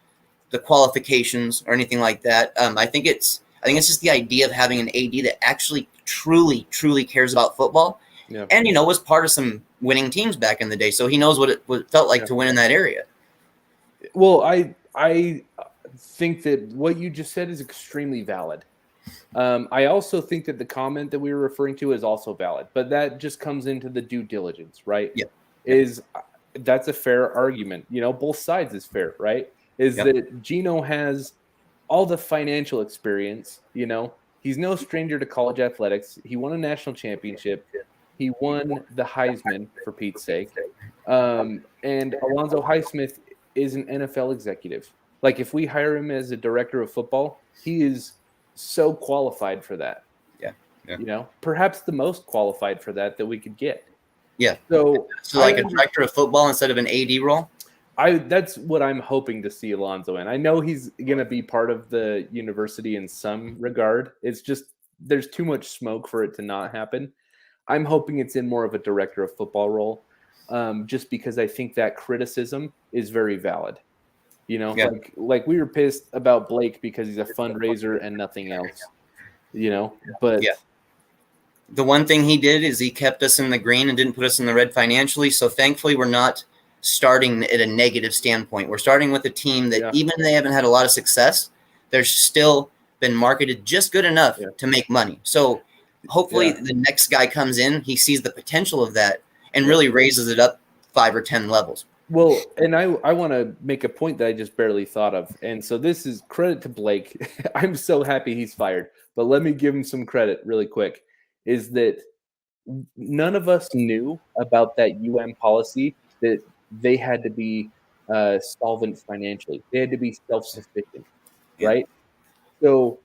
the qualifications or anything like that. I think it's just the idea of having an AD that actually truly cares about football. Yeah. And was part of some winning teams back in the day, so he knows what it felt like to win in that area. Well, I think that what you just said is extremely valid. I also think that the comment that we were referring to is also valid, but that just comes into the due diligence, right? Yeah. That's a fair argument. Both sides is fair, right? That Gino has all the financial experience. He's no stranger to college athletics. He won a national championship. He won the Heisman, for Pete's sake. And Alonzo Highsmith is an NFL executive. Like, if we hire him as a director of football, he is so qualified for that. Yeah. You know, perhaps the most qualified for that we could get. Yeah. So like a director of football instead of an AD role? That's what I'm hoping to see Alonzo in. I know he's going to be part of the university in some regard. It's just there's too much smoke for it to not happen. I'm hoping it's in more of a director of football role, just because I think that criticism is very valid. You know, like we were pissed about Blake because he's a fundraiser and nothing else. You know, but the one thing he did is he kept us in the green and didn't put us in the red financially. So thankfully, we're not starting at a negative standpoint. We're starting with a team that even they haven't had a lot of success, they're still been marketed just good enough to make money. So hopefully the next guy comes in, he sees the potential of that and really raises it up 5 or 10 levels. Well, and I want to make a point that I just barely thought of. And so this is credit to Blake. I'm so happy he's fired, but let me give him some credit really quick, is that none of us knew about that UM policy that they had to be solvent financially. They had to be self-sufficient, right? So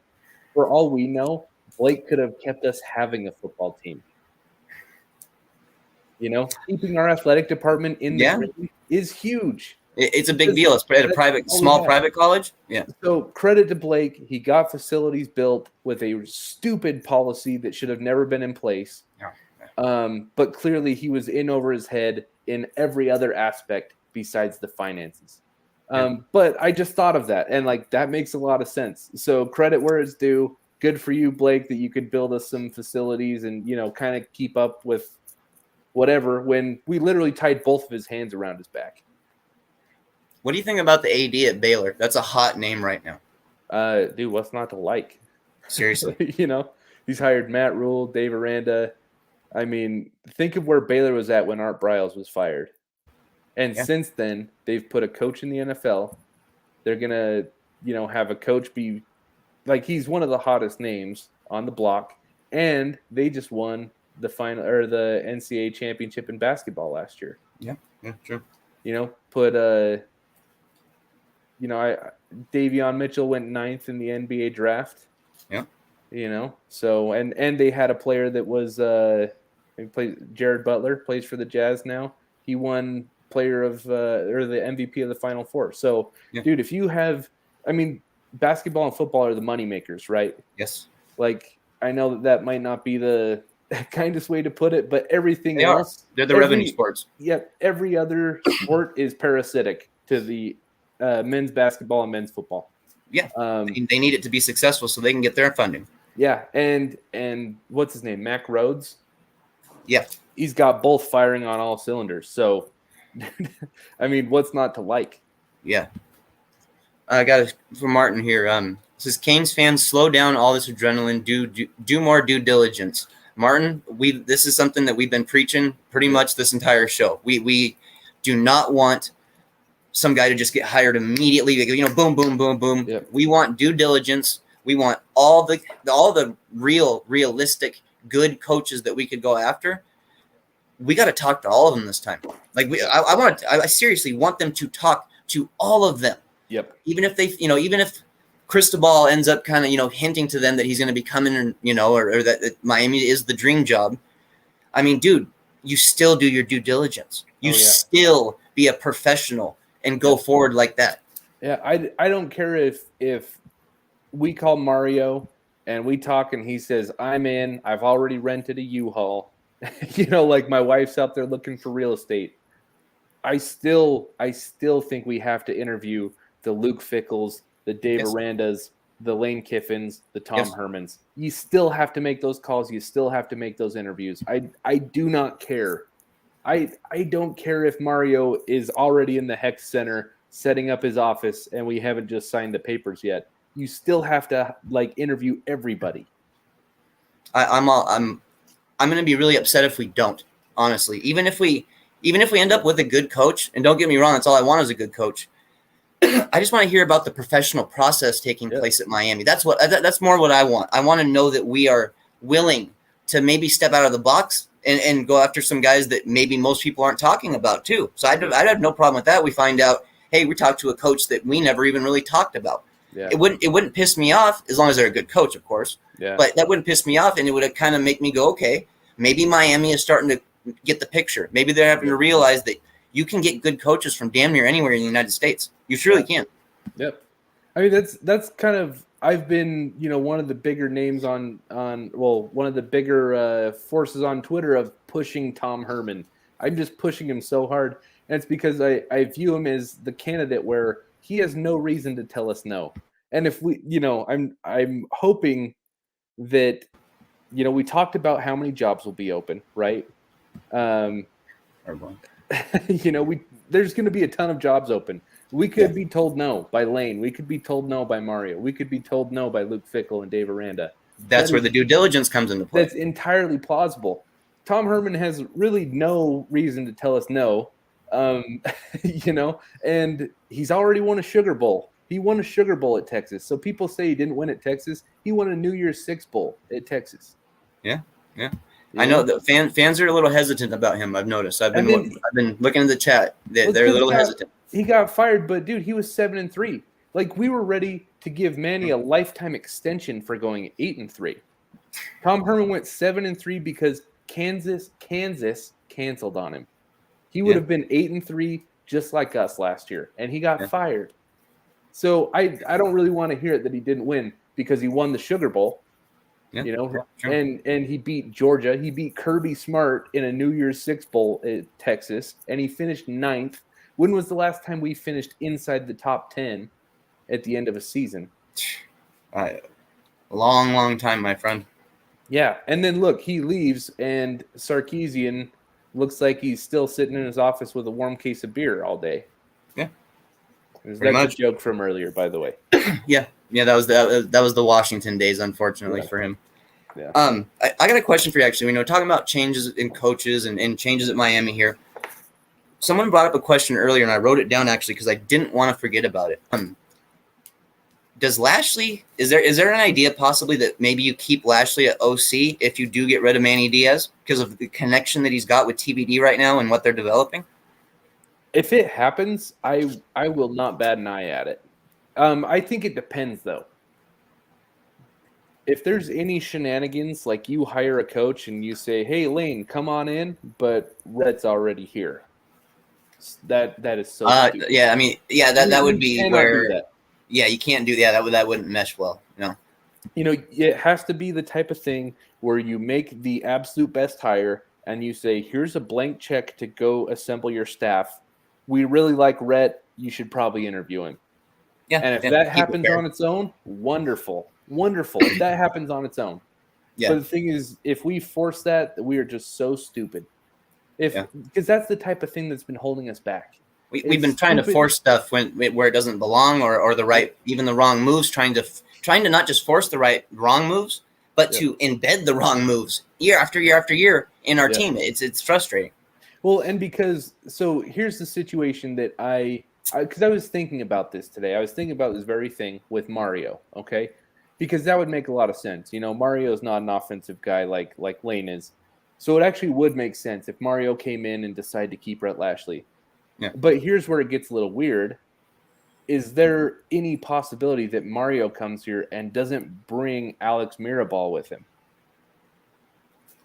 for all we know, Blake could have kept us having a football team. You know, keeping our athletic department in the green is huge. It's a big deal. It's at a small private college. Yeah. So credit to Blake. He got facilities built with a stupid policy that should have never been in place. But clearly he was in over his head in every other aspect besides the finances. But I just thought of that, and like that makes a lot of sense. So credit where it's due. Good for you, Blake, that you could build us some facilities and, you know, kind of keep up with whatever when we literally tied both of his hands around his back. What do you think about the AD at Baylor? That's a hot name right now. Dude, what's not to like? Seriously. You know, he's hired Matt Rule, Dave Aranda. I mean, think of where Baylor was at when Art Briles was fired. And since then, they've put a coach in the NFL. They're going to, you know, have a coach be like, he's one of the hottest names on the block. And they just won the final or the NCAA championship in basketball last year. Yeah, true. You know, put Davion Mitchell went 9th in the NBA draft. Yeah. You know, so and they had a player that was Jared Butler, plays for the Jazz now. He won player of or the MVP of the Final Four. So, dude, if you have, I mean, basketball and football are the money makers, right? Yes. Like, I know that might not be the kindest way to put it, but everything else, they're the revenue sports. Yep. Every other sport is parasitic to the men's basketball and men's football. Yeah. They need it to be successful so they can get their funding. Yeah. And what's his name? Mac Rhodes. Yeah. He's got both firing on all cylinders. So, I mean, what's not to like? Yeah. I got it from Martin here. Says Canes fans, slow down all this adrenaline. Do more due diligence. Martin, this is something that we've been preaching pretty much this entire show. We do not want some guy to just get hired immediately. You know, boom, boom, boom, boom. Yep. We want due diligence. We want all the realistic, good coaches that we could go after. We got to talk to all of them this time. Like I seriously want them to talk to all of them. Yep. Even if Cristobal ends up kind of, you know, hinting to them that he's going to be coming, you know, or that Miami is the dream job. I mean, dude, you still do your due diligence. You still be a professional and go forward like that. Yeah, I don't care if we call Mario and we talk and he says, I'm in, I've already rented a U-Haul. You know, like my wife's out there looking for real estate. I still think we have to interview the Luke Fickles, the Dave Arandas, the Lane Kiffins, the Tom Hermans. You still have to make those calls. You still have to make those interviews. I do not care. I don't care if Mario is already in the Hex Center setting up his office and we haven't just signed the papers yet. You still have to like interview everybody. I'm going to be really upset if we don't, honestly. Even if we end up with a good coach, and don't get me wrong, that's all I want is a good coach. I just want to hear about the professional process taking place at Miami. That's more what I want. I want to know that we are willing to maybe step out of the box and go after some guys that maybe most people aren't talking about too. So I'd have no problem with that. We find out, hey, we talked to a coach that we never even really talked about. Yeah. It wouldn't piss me off as long as they're a good coach, of course. Yeah. But that wouldn't piss me off, and it would kind of make me go, okay, maybe Miami is starting to get the picture. Maybe they're having to realize that you can get good coaches from damn near anywhere in the United States. You surely can. Yep. I mean, that's kind of, I've been, one of the bigger names one of the bigger forces on Twitter of pushing Tom Herman. I'm just pushing him so hard. And it's because I view him as the candidate where he has no reason to tell us no. And if we, I'm hoping that, we talked about how many jobs will be open, right? There's going to be a ton of jobs open. We could be told no by Lane. We could be told no by Mario. We could be told no by Luke Fickell and Dave Aranda. That's where the due diligence comes into play. That's entirely plausible. Tom Herman has really no reason to tell us no, and he's already won a Sugar Bowl. He won a Sugar Bowl at Texas. So people say he didn't win at Texas. He won a New Year's Six Bowl at Texas. Yeah. I know that fans are a little hesitant about him. I've noticed. I've been looking at the chat. They're a little hesitant. He got fired, but dude, he was 7-3. Like, we were ready to give Manny a lifetime extension for going 8-3. Tom Herman went 7-3 because Kansas canceled on him. He would have been 8-3 just like us last year, and he got fired. So I don't really want to hear it that he didn't win because he won the Sugar Bowl. And he beat Georgia. He beat Kirby Smart in a New Year's Six Bowl at Texas, and he finished 9th. When was the last time we finished inside the top 10 at the end of a season? A long time, my friend. Yeah, and then look, he leaves, and Sarkisian looks like he's still sitting in his office with a warm case of beer all day. Yeah, that's a joke from earlier, by the way. Yeah, that was the Washington days, unfortunately for him. Yeah. I got a question for you, actually. Talking about changes in coaches and changes at Miami here. Someone brought up a question earlier, and I wrote it down actually because I didn't want to forget about it. Does Lashley? Is there an idea possibly that maybe you keep Lashley at OC if you do get rid of Manny Diaz because of the connection that he's got with TBD right now and what they're developing? If it happens, I will not bat an eye at it. I think it depends though. If there's any shenanigans, like you hire a coach and you say, "Hey, Lane, come on in," but Rhett's already here. That is so stupid. Yeah, I mean, yeah, that would be where Yeah, you can't do that wouldn't mesh well. It has to be the type of thing where you make the absolute best hire and you say, here's a blank check to go assemble your staff. We really like Rhett. You should probably interview him. Yeah. And if that happens on its own, wonderful. If that happens on its own. Yeah. But the thing is, if we force that, we are just so stupid. Because that's the type of thing that's been holding us back. We've been trying to force stuff where it doesn't belong, or the right, even the wrong moves. Trying to not just force the wrong moves, but to embed the wrong moves year after year after year in our team. It's frustrating. Well, and so here's the situation that because I was thinking about this today. I was thinking about this very thing with Mario. Okay, because that would make a lot of sense. Mario is not an offensive guy like Lane is. So it actually would make sense if Mario came in and decided to keep Rhett Lashley. Yeah. But here's where it gets a little weird. Is there any possibility that Mario comes here and doesn't bring Alex Mirabal with him?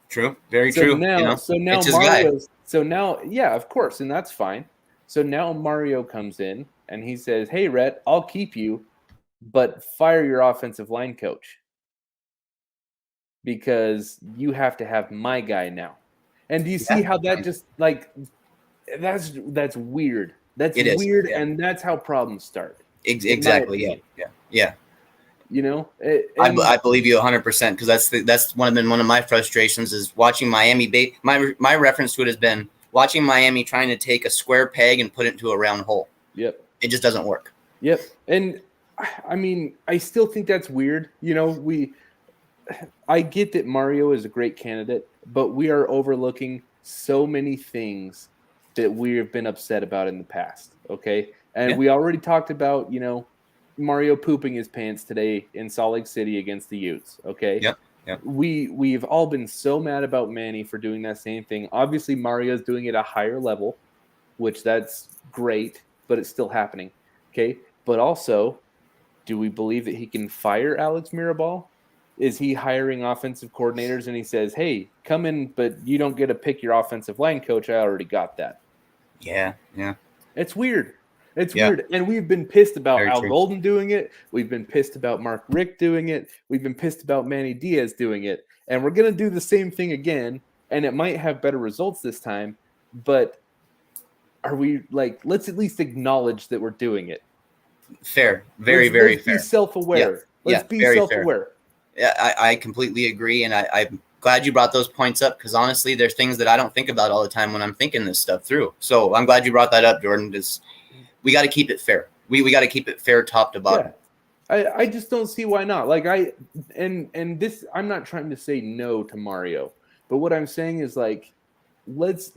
True. Very true. So now it's his Mario. guy. So now, yeah, of course, and that's fine. So now Mario comes in and he says, "Hey, Rhett, I'll keep you, but fire your offensive line coach. Because you have to have my guy now." And do you see how that just that's weird. That's weird, and that's how problems start. Exactly. Yeah. I believe you 100% because that's one of my frustrations is watching Miami. My reference to it has been watching Miami trying to take a square peg and put it into a round hole. Yep. It just doesn't work. Yep. And I mean, I still think that's weird. I get that Mario is a great candidate, but we are overlooking so many things that we have been upset about in the past. Okay. And we already talked about, Mario pooping his pants today in Salt Lake City against the Utes. Okay. Yep. Yeah. We've all been so mad about Manny for doing that same thing. Obviously, Mario's doing it at a higher level, which that's great, but it's still happening. Okay. But also, do we believe that he can fire Alex Mirabal? Is he hiring offensive coordinators and he says, hey, come in, but you don't get to pick your offensive line coach? I already got that. Yeah. Yeah. It's weird. It's Yeah. weird. And we've been pissed about Very Al true. Golden doing it. We've been pissed about Mark Richt doing it. We've been pissed about Manny Diaz doing it. And we're going to do the same thing again. And it might have better results this time. But are we like, let's at least acknowledge that we're doing it. Fair. Very, very let's fair. Be self-aware. Let's be very self-aware. Fair. Yeah, I completely agree. And I'm glad you brought those points up because honestly, there's things that I don't think about all the time when I'm thinking this stuff through. So I'm glad you brought that up, Jordan. We got to keep it fair. We got to keep it fair top to bottom. Yeah. I just don't see why not. Like and this, I'm not trying to say no to Mario, but what I'm saying is like, let's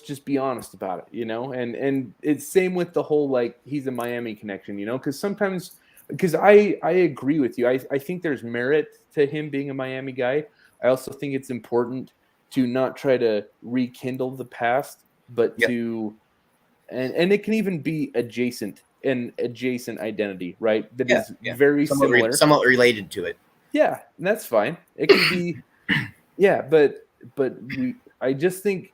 just be honest about it, you know? And it's same with the whole, like, he's a Miami connection, you know? Because I agree with you. I think there's merit to him being a Miami guy. I also think it's important to not try to rekindle the past, but to and it can even be adjacent identity, right? That is very similar. Somewhat related to it. Yeah, and that's fine. It can be but I just think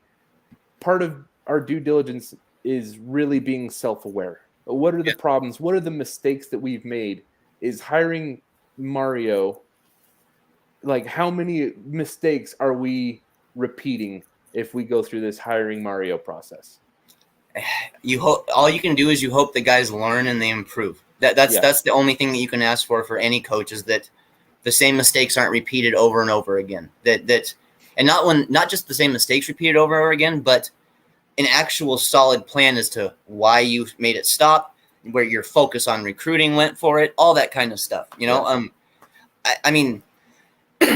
part of our due diligence is really being self-aware. What are the problems? What are the mistakes that we've made? Is hiring Mario, like, how many mistakes are we repeating if we go through this hiring Mario process? You hope all you can do is you hope the guys learn and they improve. That's the only thing that you can ask for any coach is that the same mistakes aren't repeated over and over again. And not just the same mistakes repeated over and over again, but an actual solid plan as to why you made it stop, where your focus on recruiting went for it, all that kind of stuff. You know, I mean,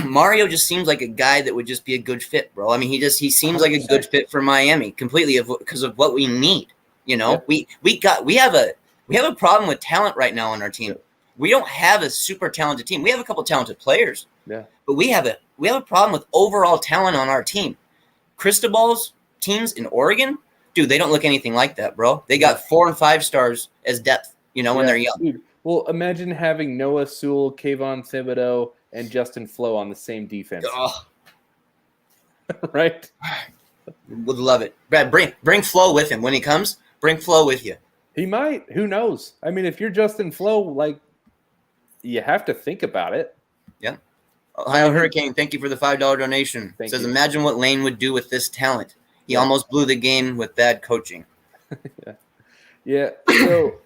Mario just seems like a guy that would just be a good fit, bro. I mean, he seems 100%. Like a good fit for Miami completely because of what we need. You know, we have a problem with talent right now on our team. We don't have a super talented team. We have a couple talented players. Yeah. But we have a problem with overall talent on our team. Cristobal's teams in Oregon, dude, they don't look anything like that, bro. They got 4 and 5 stars as depth, you know, when they're young. Dude. Well, imagine having Noah Sewell, Kayvon Thibodeau, and Justin Flo on the same defense. Oh. Right? Would love it. Brad, bring Flo with him. When he comes, bring Flo with you. He might. Who knows? I mean, if you're Justin Flo, like, you have to think about it. Yeah. Ohio Hurricane, thank you for the $5 donation. Says, imagine what Lane would do with this talent. He almost blew the game with bad coaching. Yeah. So,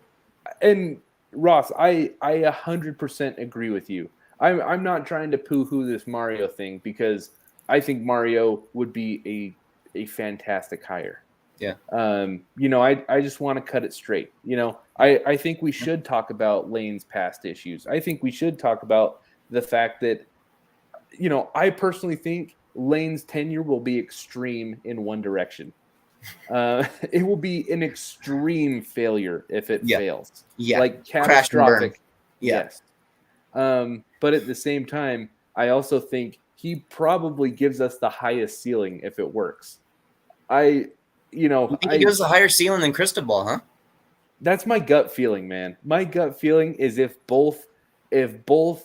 and Ross, I 100% agree with you. I'm not trying to poo-hoo this Mario thing because I think Mario would be a fantastic hire. Yeah. You know, I just want to cut it straight. You know, I think we should talk about Lane's past issues. I think we should talk about the fact that, you know, I personally think Lane's tenure will be extreme in one direction. It will be an extreme failure if it fails. Yeah. Like catastrophic. Yes. But at the same time, I also think he probably gives us the highest ceiling if it works. You think he gives a higher ceiling than Cristobal, huh? That's my gut feeling, man. My gut feeling is if both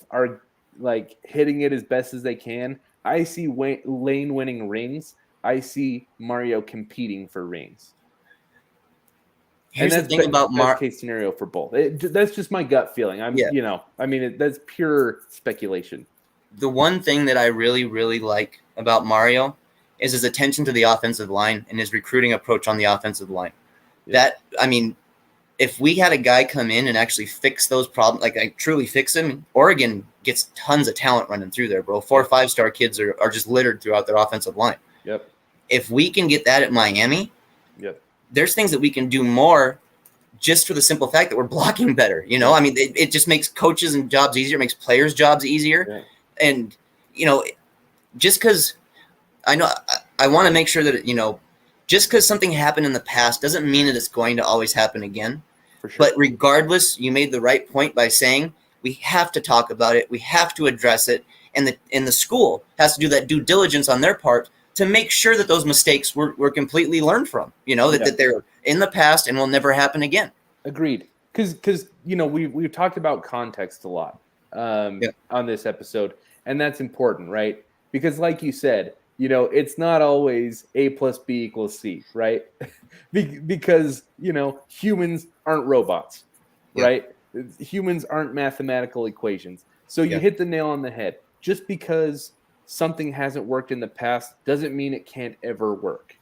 are like hitting it as best as they can, I see Lane winning rings. I see Mario competing for rings. Here's the thing about best case scenario for both. That's just my gut feeling. That's pure speculation. The one thing that I really, really like about Mario is his attention to the offensive line and his recruiting approach on the offensive line. Yeah. If we had a guy come in and actually fix those problems, like truly fix them, Oregon gets tons of talent running through there, bro. 4 or 5-star kids are just littered throughout their offensive line. Yep. If we can get that at Miami, there's things that we can do more just for the simple fact that we're blocking better. You know, I mean, it just makes coaches and jobs easier, makes players' jobs easier. Yeah. And, you know, just because I want to make sure that, you know, just because something happened in the past doesn't mean that it's going to always happen again. For sure. But regardless, you made the right point by saying We have to talk about it. We have to address it. And the school has to do that due diligence on their part to make sure that those mistakes were completely learned from, that they're in the past and will never happen again. Agreed. Because we've talked about context a lot on this episode, and that's important, right? Because like you said, it's not always A plus B equals C, right? Because humans aren't robots, right? Humans aren't mathematical equations. So you hit the nail on the head. Just because something hasn't worked in the past doesn't mean it can't ever work.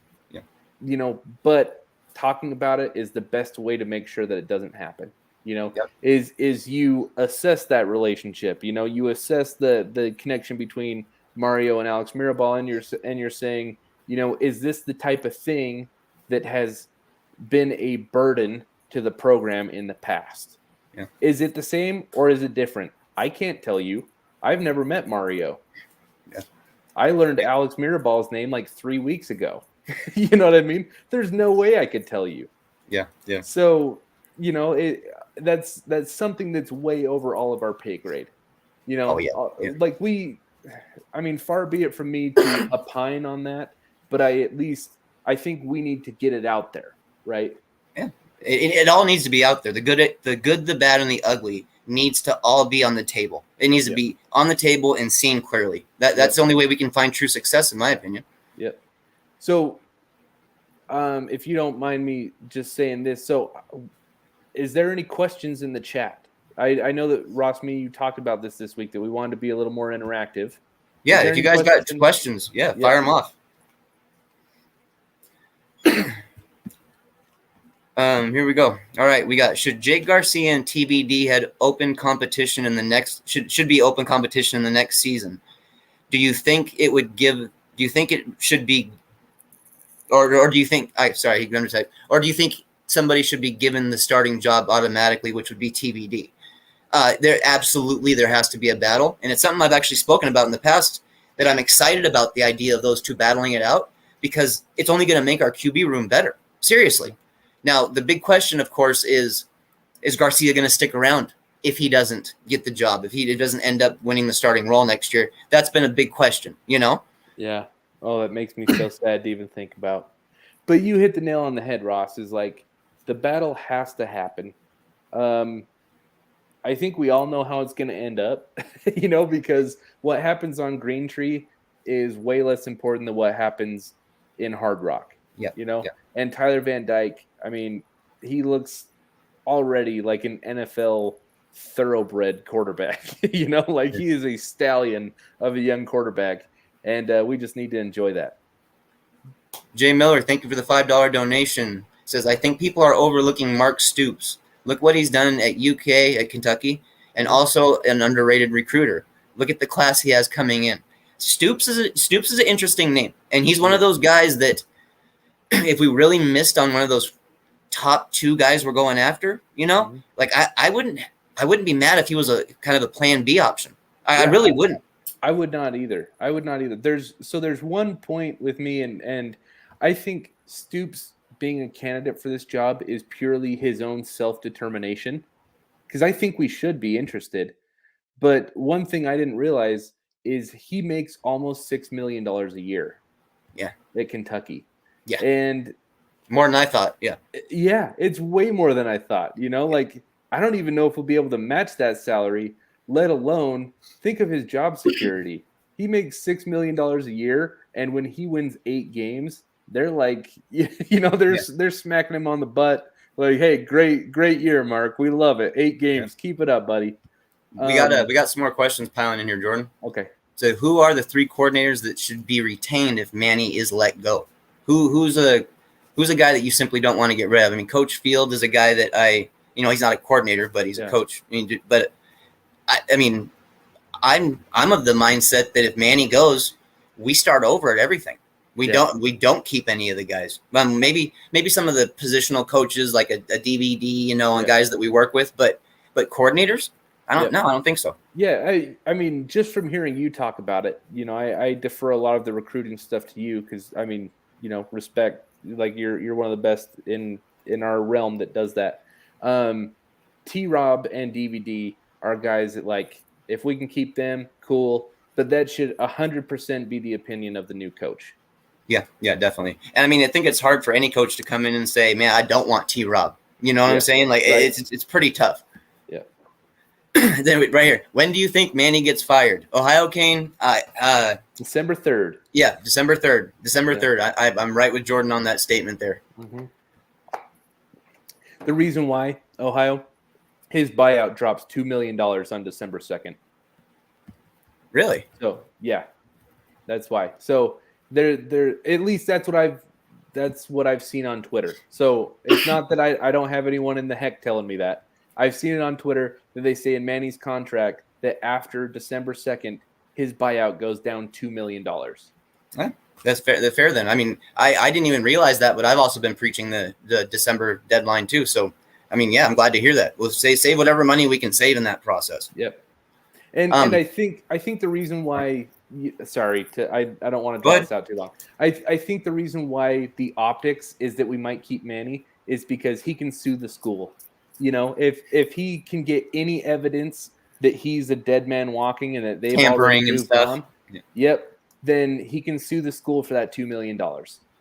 But talking about it is the best way to make sure that it doesn't happen. Is you assess that relationship. You assess the connection between Mario and Alex Mirabal, and you're saying, is this the type of thing that has been a burden to the program in the past? Is it the same or is it different? I can't tell you. I've never met Mario. I learned Alex Mirabal's name like 3 weeks ago. You know what I mean? There's no way I could tell you. Yeah. So, that's something that's way over all of our pay grade. Far be it from me to opine on that, but I think we need to get it out there, right? Yeah. It all needs to be out there. The good, the bad, and the ugly needs to all be on the table. It needs to be on the table and seen clearly. That's the only way we can find true success, in my opinion. Yep. So, if you don't mind me just saying this, so is there any questions in the chat? I know that Ross, you talked about this week, that we wanted to be a little more interactive. Yeah, if you guys got questions, fire them off. Here we go. All right, we got, should Jake Garcia and TBD had open competition in the next should be open competition in the next season? Do you think it would give? Do you think it should be, or do you think? Sorry, he undertyped. Or do you think somebody should be given the starting job automatically, which would be TBD? There has to be a battle, and it's something I've actually spoken about in the past. That I'm excited about the idea of those two battling it out, because it's only going to make our QB room better. Seriously. Now, the big question, of course, is Garcia going to stick around if he doesn't get the job, if he doesn't end up winning the starting role next year? That's been a big question, Yeah. Oh, it makes me so sad to even think about. But you hit the nail on the head, Ross, is like the battle has to happen. I think we all know how it's going to end up, because what happens on Green Tree is way less important than what happens in Hard Rock. And Tyler Van Dyke, he looks already like an NFL thoroughbred quarterback. He is a stallion of a young quarterback, and we just need to enjoy that. Jay Miller, thank you for the $5 donation. Says, I think people are overlooking Mark Stoops. Look what he's done at UK, at Kentucky, and also an underrated recruiter. Look at the class he has coming in. Stoops is an interesting name, and he's one of those guys that, if we really missed on one of those top two guys we're going after, I wouldn't be mad if he was a kind of a plan B option. I really wouldn't. I would not either. There's one point with me, and I think Stoops being a candidate for this job is purely his own self-determination, because I think we should be interested. But one thing I didn't realize is he makes almost $6 million a year. Yeah. At Kentucky. Yeah. And more than I thought. Yeah. Yeah. It's way more than I thought. I don't even know if we'll be able to match that salary, let alone think of his job security. He makes $6 million a year. And when he wins 8 games, they're like, they're smacking him on the butt. Like, hey, great year, Mark. We love it. 8 games. Keep it up, buddy. We got some more questions piling in here, Jordan. Okay. So who are the 3 coordinators that should be retained if Manny is let go? Who's a guy that you simply don't want to get rid of? Coach Field is a guy that he's not a coordinator, but he's a coach. But I'm of the mindset that if Manny goes, we start over at everything. We don't keep any of the guys. Maybe some of the positional coaches like a DVD, and guys that we work with, but coordinators, I don't think so. Yeah, just from hearing you talk about it, I defer a lot of the recruiting stuff to you because respect, like you're one of the best in our realm that does that. T-Rob and DVD are guys that, like, if we can keep them, cool. But that should 100% be the opinion of the new coach. Yeah, definitely. And I mean, I think it's hard for any coach to come in and say, man, I don't want T-Rob. You know what I'm saying? Like, right. it's pretty tough. Yeah. Then right here, when do you think Manny gets fired? Ohio Kane, December 3rd. Yeah, December 3rd. December 3rd. I'm right with Jordan on that statement there. Mm-hmm. The reason why, Ohio, his buyout drops $2 million on December 2nd. Really? So, yeah, that's why. So, they're at least that's what I've seen on Twitter. So, it's not that I don't have anyone in the heck telling me that. I've seen it on Twitter that they say in Manny's contract that after December 2nd, his buyout goes down $2 million. That's fair. That's fair then. I mean, I didn't even realize that, but I've also been preaching the December deadline too. So, I mean, yeah, I'm glad to hear that. We'll save whatever money we can save in that process. Yep. And I think the reason why I don't want to draw this out too long. I think the reason why the optics is that we might keep Manny is because he can sue the school. You know, if he can get any evidence that he's a dead man walking and that they've tampering and stuff. On, yep, then he can sue the school for that $2 million.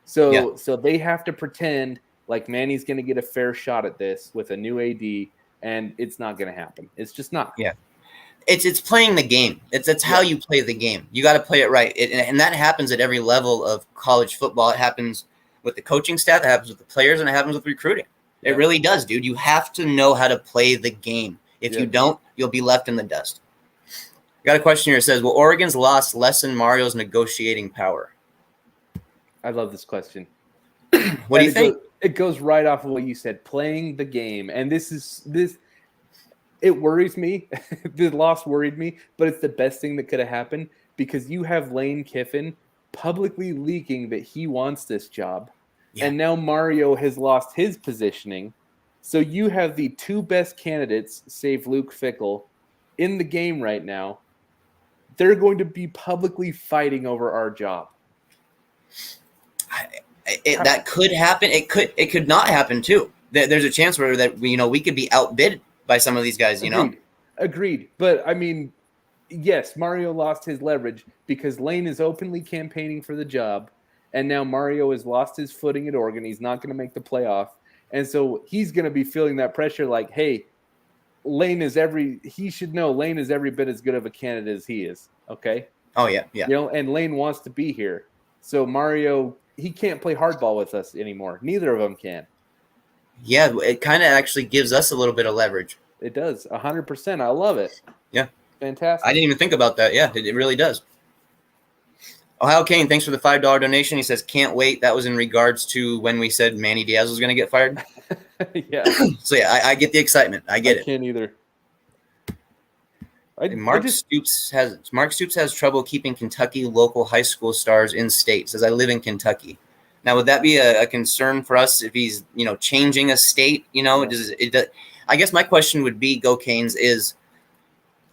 So they have to pretend like Manny's going to get a fair shot at this with a new AD, and it's not going to happen. It's just not. Yeah. It's playing the game. It's how you play the game. You got to play it right. And that happens at every level of college football. It happens with the coaching staff, it happens with the players, and it happens with recruiting. It really does, dude. You have to know how to play the game. If you don't, you'll be left in the dust. Got a question here. It says, will Oregon's loss lessen Mario's negotiating power? I love this question. What do you think? It goes right off of what you said, playing the game. And this it worries me. The loss worried me, but it's the best thing that could have happened because you have Lane Kiffin publicly leaking that he wants this job. Yeah. And now Mario has lost his positioning. So you have the two best candidates, save Luke Fickell, in the game right now. They're going to be publicly fighting over our job. That could happen. It could not happen too. There's a chance where we could be outbid by some of these guys. Agreed. But I mean, yes, Mario lost his leverage because Lane is openly campaigning for the job. And now Mario has lost his footing at Oregon. He's not going to make the playoff. And so he's going to be feeling that pressure like, hey, he should know Lane is every bit as good of a candidate as he is. Okay? Oh, yeah. And Lane wants to be here. So Mario, he can't play hardball with us anymore. Neither of them can. Yeah, it kind of actually gives us a little bit of leverage. It does. 100%. I love it. Yeah. Fantastic. I didn't even think about that. Yeah, it really does. Ohio Kane, thanks for the $5 donation. He says, can't wait. That was in regards to when we said Manny Diaz was going to get fired. Yeah. So, yeah, I get the excitement. I get it. I can't either. Mark Stoops has trouble keeping Kentucky local high school stars in state. Says, I live in Kentucky. Now, would that be a concern for us if he's, changing a state? I guess my question would be, Go Canes,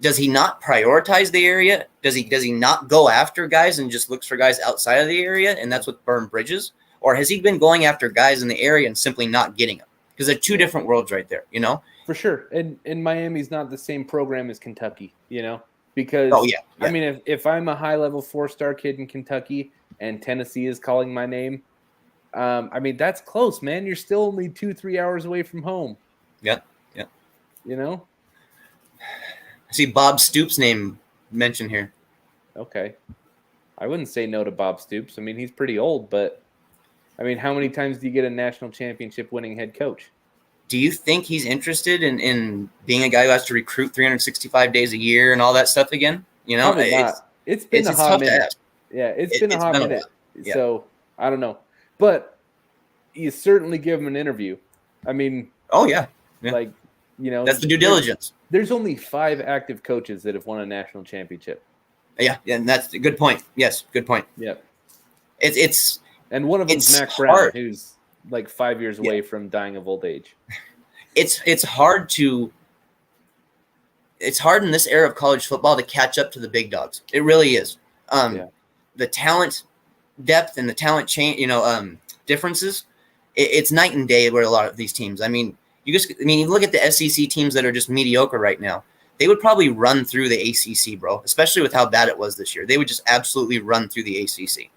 does he not prioritize the area? Does he not go after guys and just looks for guys outside of the area, and that's what burned bridges? Or has he been going after guys in the area and simply not getting them? Because they're two different worlds right there, For sure. And Miami's not the same program as Kentucky, Because, I mean, if I'm a high-level 4-star kid in Kentucky and Tennessee is calling my name, I mean, that's close, man. You're still only 2-3 hours away from home. Yeah. I see Bob Stoops' name mentioned here. Okay. I wouldn't say no to Bob Stoops. I mean, he's pretty old, but I mean, how many times do you get a national championship winning head coach? Do you think he's interested in being a guy who has to recruit 365 days a year and all that stuff again? Probably not. It's been a hot minute. Yeah, it's been a hot minute. Yeah. So I don't know. But you certainly give him an interview. I mean, like, that's the due diligence. There's only 5 active coaches that have won a national championship. Yeah, and that's a good point. Yes, good point. Yep. It's and one of them's Mac Brown, who's like 5 years away from dying of old age. It's hard in this era of college football to catch up to the big dogs. It really is. The talent depth and the talent differences. It's night and day where a lot of these teams. I mean, you look at the SEC teams that are just mediocre right now. they would probably run through the ACC, bro, especially with how bad it was this year. They would just absolutely run through the ACC.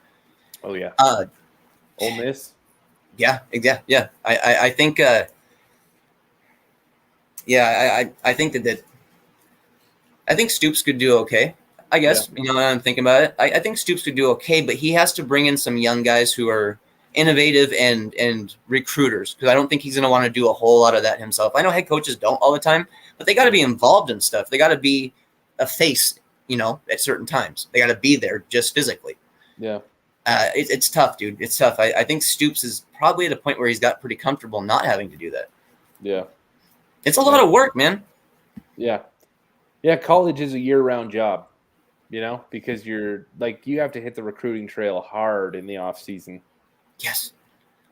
Oh, yeah. Ole Miss? Yeah. I think I think that I think Stoops could do okay. I guess, when I'm thinking about it, I think Stoops could do okay, but he has to bring in some young guys who are innovative and recruiters, because I don't think he's going to want to do a whole lot of that himself. I know head coaches don't all the time, but they got to be involved in stuff. They got to be a face, at certain times. They got to be there just physically. Yeah. It's tough, dude. It's tough. I think Stoops is probably at a point where he's got pretty comfortable not having to do that. Yeah. It's a lot of work, man. Yeah. Yeah, college is a year-round job, because you have to hit the recruiting trail hard in the off season. Yes.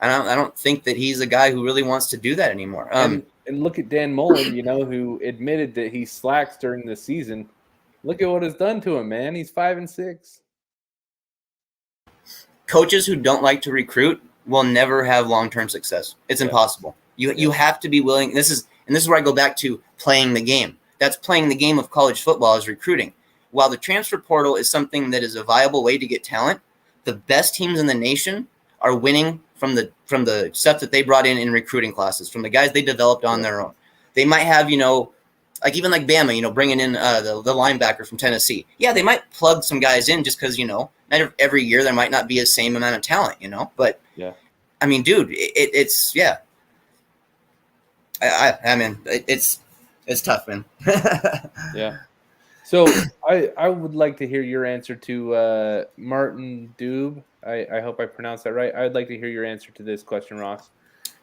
I don't think that he's a guy who really wants to do that anymore. And look at Dan Mullen, who admitted that he slacks during the season. Look at what it's done to him, man. He's 5-6. Coaches who don't like to recruit will never have long-term success. It's impossible. You have to be willing. This is where I go back to playing the game. That's playing the game of college football, is recruiting. While the transfer portal is something that is a viable way to get talent, the best teams in the nation are winning from the stuff that they brought in recruiting classes, from the guys they developed on their own. They might have, like even like Bama, bringing in the linebacker from Tennessee. Yeah, they might plug some guys in just because, not every year there might not be the same amount of talent, But, I mean, dude, it's I mean, it's tough, man. Yeah. So I would like to hear your answer to Martin Dube. I hope I pronounced that right. I'd like to hear your answer to this question, Ross.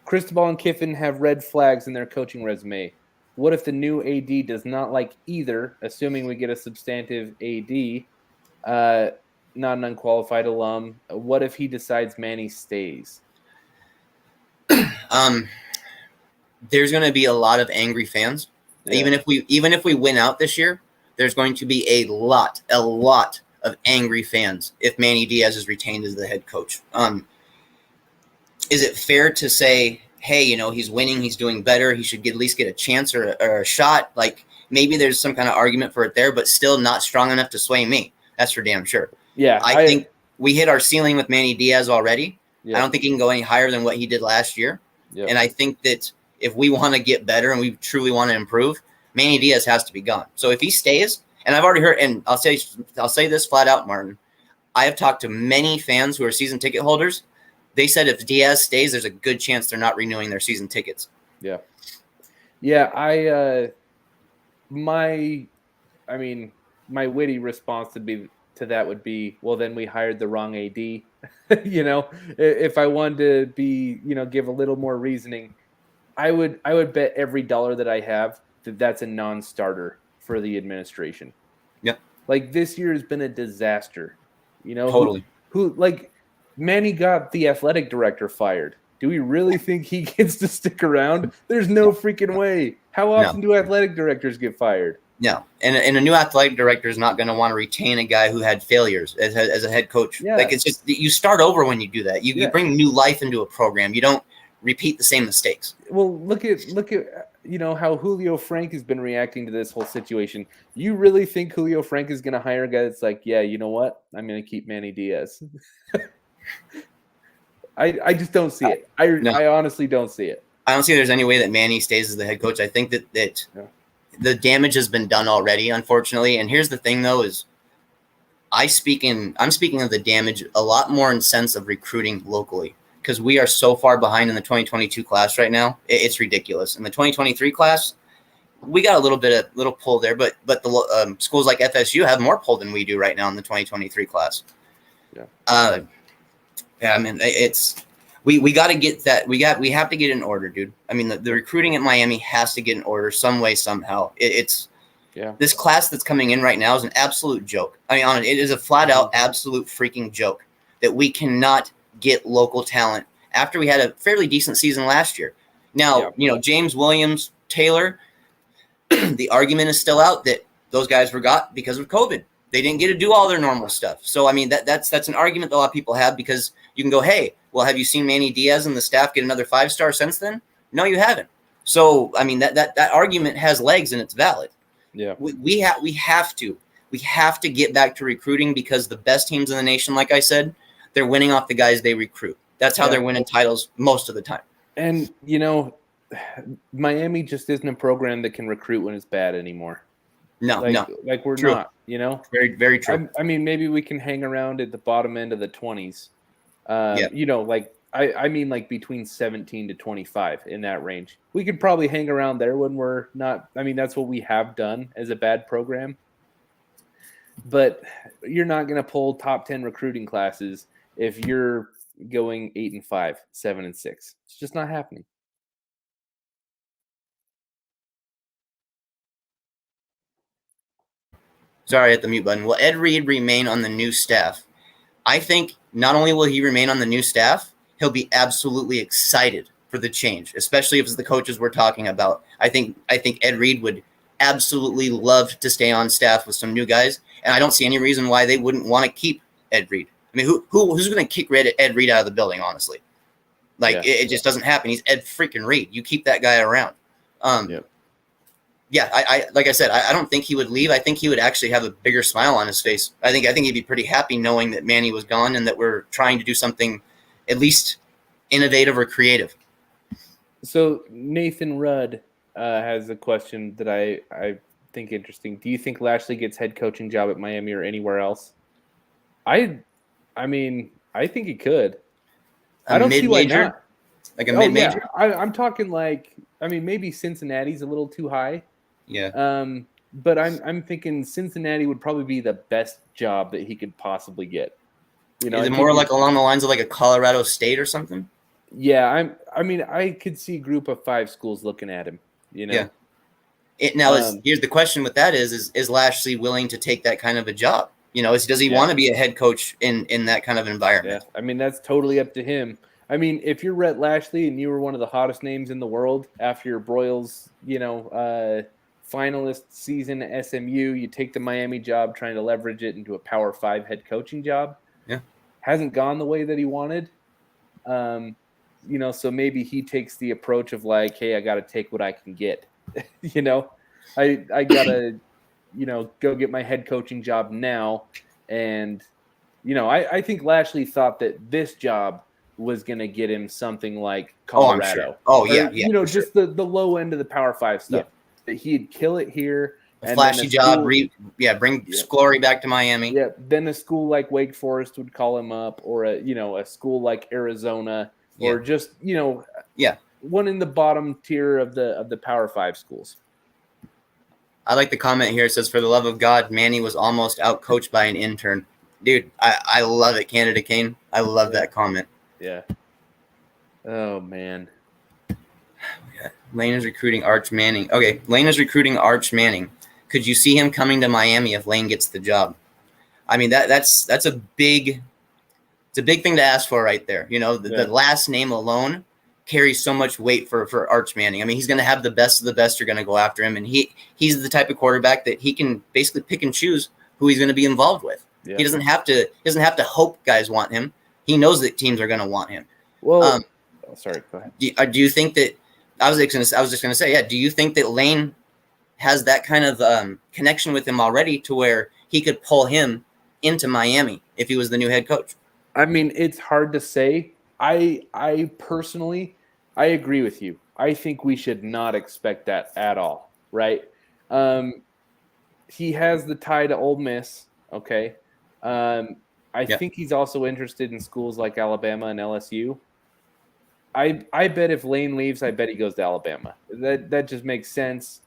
Cristobal and Kiffin have red flags in their coaching resume. What if the new AD does not like either, assuming we get a substantive AD, not an unqualified alum? What if he decides Manny stays? There's going to be a lot of angry fans. Yeah. Even if we win out this year, there's going to be a lot of angry fans if Manny Diaz is retained as the head coach. Is it fair to say, hey, he's winning, he's doing better, he should at least get a chance or a shot? Like, maybe there's some kind of argument for it there, but still not strong enough to sway me. That's for damn sure. Yeah, I think we hit our ceiling with Manny Diaz already. Yeah. I don't think he can go any higher than what he did last year. Yeah. And I think that if we want to get better and we truly want to improve, Manny Diaz has to be gone. So if he stays, and I've already heard, and I'll say this flat out, Martin, I have talked to many fans who are season ticket holders. They said if Diaz stays, there's a good chance they're not renewing their season tickets. Yeah. Yeah, my witty response to that would be, well, then we hired the wrong AD. If I wanted to be, give a little more reasoning, I would bet every dollar that I have that that's a non-starter for the administration. Yep. Like, this year has been a disaster. Totally. Who like Manny got the athletic director fired. Do we really think he gets to stick around? There's no freaking way. How often do athletic directors get fired? No. And a new athletic director is not going to want to retain a guy who had failures as a head coach. Yeah. Like, it's just, you start over when you do that. You bring new life into a program. You don't repeat the same mistakes. Well, look at how Julio Frank has been reacting to this whole situation. You really think Julio Frank is going to hire a guy that's like, yeah, you know what? I'm going to keep Manny Diaz. I just don't see it. I honestly don't see it. I don't see there's any way that Manny stays as the head coach. I think that the damage has been done already, unfortunately. And here's the thing, though, is I'm speaking of the damage a lot more in sense of recruiting locally, because we are so far behind in the 2022 class right now. It's ridiculous. In the 2023 class, we got a little pull there, but the schools like FSU have more pull than we do right now in the 2023 class. Yeah. I mean, we got to get that. We have to get in order, dude. I mean, the recruiting at Miami has to get in order some way, somehow. This class that's coming in right now is an absolute joke. I mean, it is a flat out absolute freaking joke that we cannot get local talent after we had a fairly decent season last year. Now, James Williams, Taylor, the argument is still out that those guys were got because of COVID. They didn't get to do all their normal stuff. So, I mean, that's an argument that a lot of people have, because you can go, hey, well, have you seen Manny Diaz and the staff get another 5-star since then? No, you haven't. So, I mean, that argument has legs and it's valid. Yeah. We have to get back to recruiting, because the best teams in the nation, like I said, they're winning off the guys they recruit. That's how they're winning titles most of the time. And, you know, Miami just isn't a program that can recruit when it's bad anymore. No, like we're True. not, you know. Very, very true. I mean, maybe we can hang around at the bottom end of the 20s. Yeah. You know, like I mean, like between 17 to 25 in that range. We could probably hang around there when we're not. I mean, that's what we have done as a bad program. But you're not going to pull top 10 recruiting classes if you're going 8-5, 7-6. It's just not happening. Sorry, at the mute button. Will Ed Reed remain on the new staff? I think not only will he remain on the new staff, he'll be absolutely excited for the change, especially if it's the coaches we're talking about. I think Ed Reed would absolutely love to stay on staff with some new guys, and I don't see any reason why they wouldn't want to keep Ed Reed. I mean, who's going to kick Ed Reed out of the building, honestly? Like, it just doesn't happen. He's Ed freaking Reed. You keep that guy around. Yeah, I like I said, I don't think he would leave. I think he would actually have a bigger smile on his face. I think he'd be pretty happy knowing that Manny was gone and that we're trying to do something at least innovative or creative. So Nathan Rudd has a question that I think interesting. Do you think Lashley gets head coaching job at Miami or anywhere else? I mean, I think he could. I don't see why not. Like a mid-major? Yeah. I'm talking like, I mean, maybe Cincinnati's a little too high. Yeah. But I'm thinking Cincinnati would probably be the best job that he could possibly get. You know, is it more like along the lines of like a Colorado State or something? Yeah, I mean, I could see a group of 5 schools looking at him. You know. Yeah. Here's the question with that is Lashley willing to take that kind of a job? You know, does he want to be a head coach in that kind of environment? Yeah, I mean, that's totally up to him. I mean, if you're Rhett Lashley and you were one of the hottest names in the world after your Broyles, you know, finalist season at SMU, you take the Miami job trying to leverage it into a Power 5 head coaching job. Yeah. Hasn't gone the way that he wanted. You know, so maybe he takes the approach of like, hey, I got to take what I can get. You know, I got to, you know, go get my head coaching job now. And, you know, I think Lashley thought that this job was going to get him something like Colorado. Yeah. You know, just the low end of the Power 5 stuff. That he'd kill it here. A flashy job, bring glory back to Miami. Yeah, then a school like Wake Forest would call him up, or a school like Arizona, or just, you know, one in the bottom tier of the Power 5 schools. I like the comment here. It says, for the love of God, Manny was almost outcoached by an intern. Dude, I love it, Canada Kane. I love that comment. Yeah. Oh, man. Lane is recruiting Arch Manning. Okay, Lane is recruiting Arch Manning. Could you see him coming to Miami if Lane gets the job? I mean, that's a big thing to ask for right there. You know, the last name alone carries so much weight for Arch Manning. I mean, he's going to have the best of the best are going to go after him, and he's the type of quarterback that he can basically pick and choose who he's going to be involved with. Yeah. He doesn't have to hope guys want him. He knows that teams are going to want him. Well, sorry, go ahead. Do you think that I was just going to say, do you think that Lane has that kind of connection with him already to where he could pull him into Miami if he was the new head coach? I mean, it's hard to say. I personally, I agree with you. I think we should not expect that at all, right? He has the tie to Ole Miss, okay? I think he's also interested in schools like Alabama and LSU. I bet if Lane leaves, I bet he goes to Alabama. That just makes sense.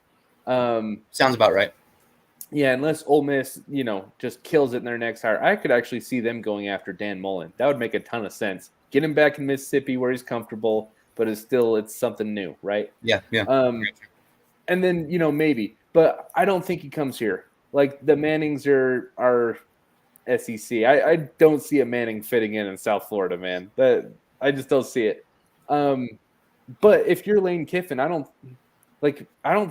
Sounds about right. Yeah, unless Ole Miss, you know, just kills it in their next hire. I could actually see them going after Dan Mullen. That would make a ton of sense. Get him back in Mississippi where he's comfortable, but it's something new, right? Yeah. And then, you know, maybe. But I don't think he comes here. Like, the Mannings are SEC. I don't see a Manning fitting in South Florida, man. I just don't see it. But if you're Lane Kiffin, I don't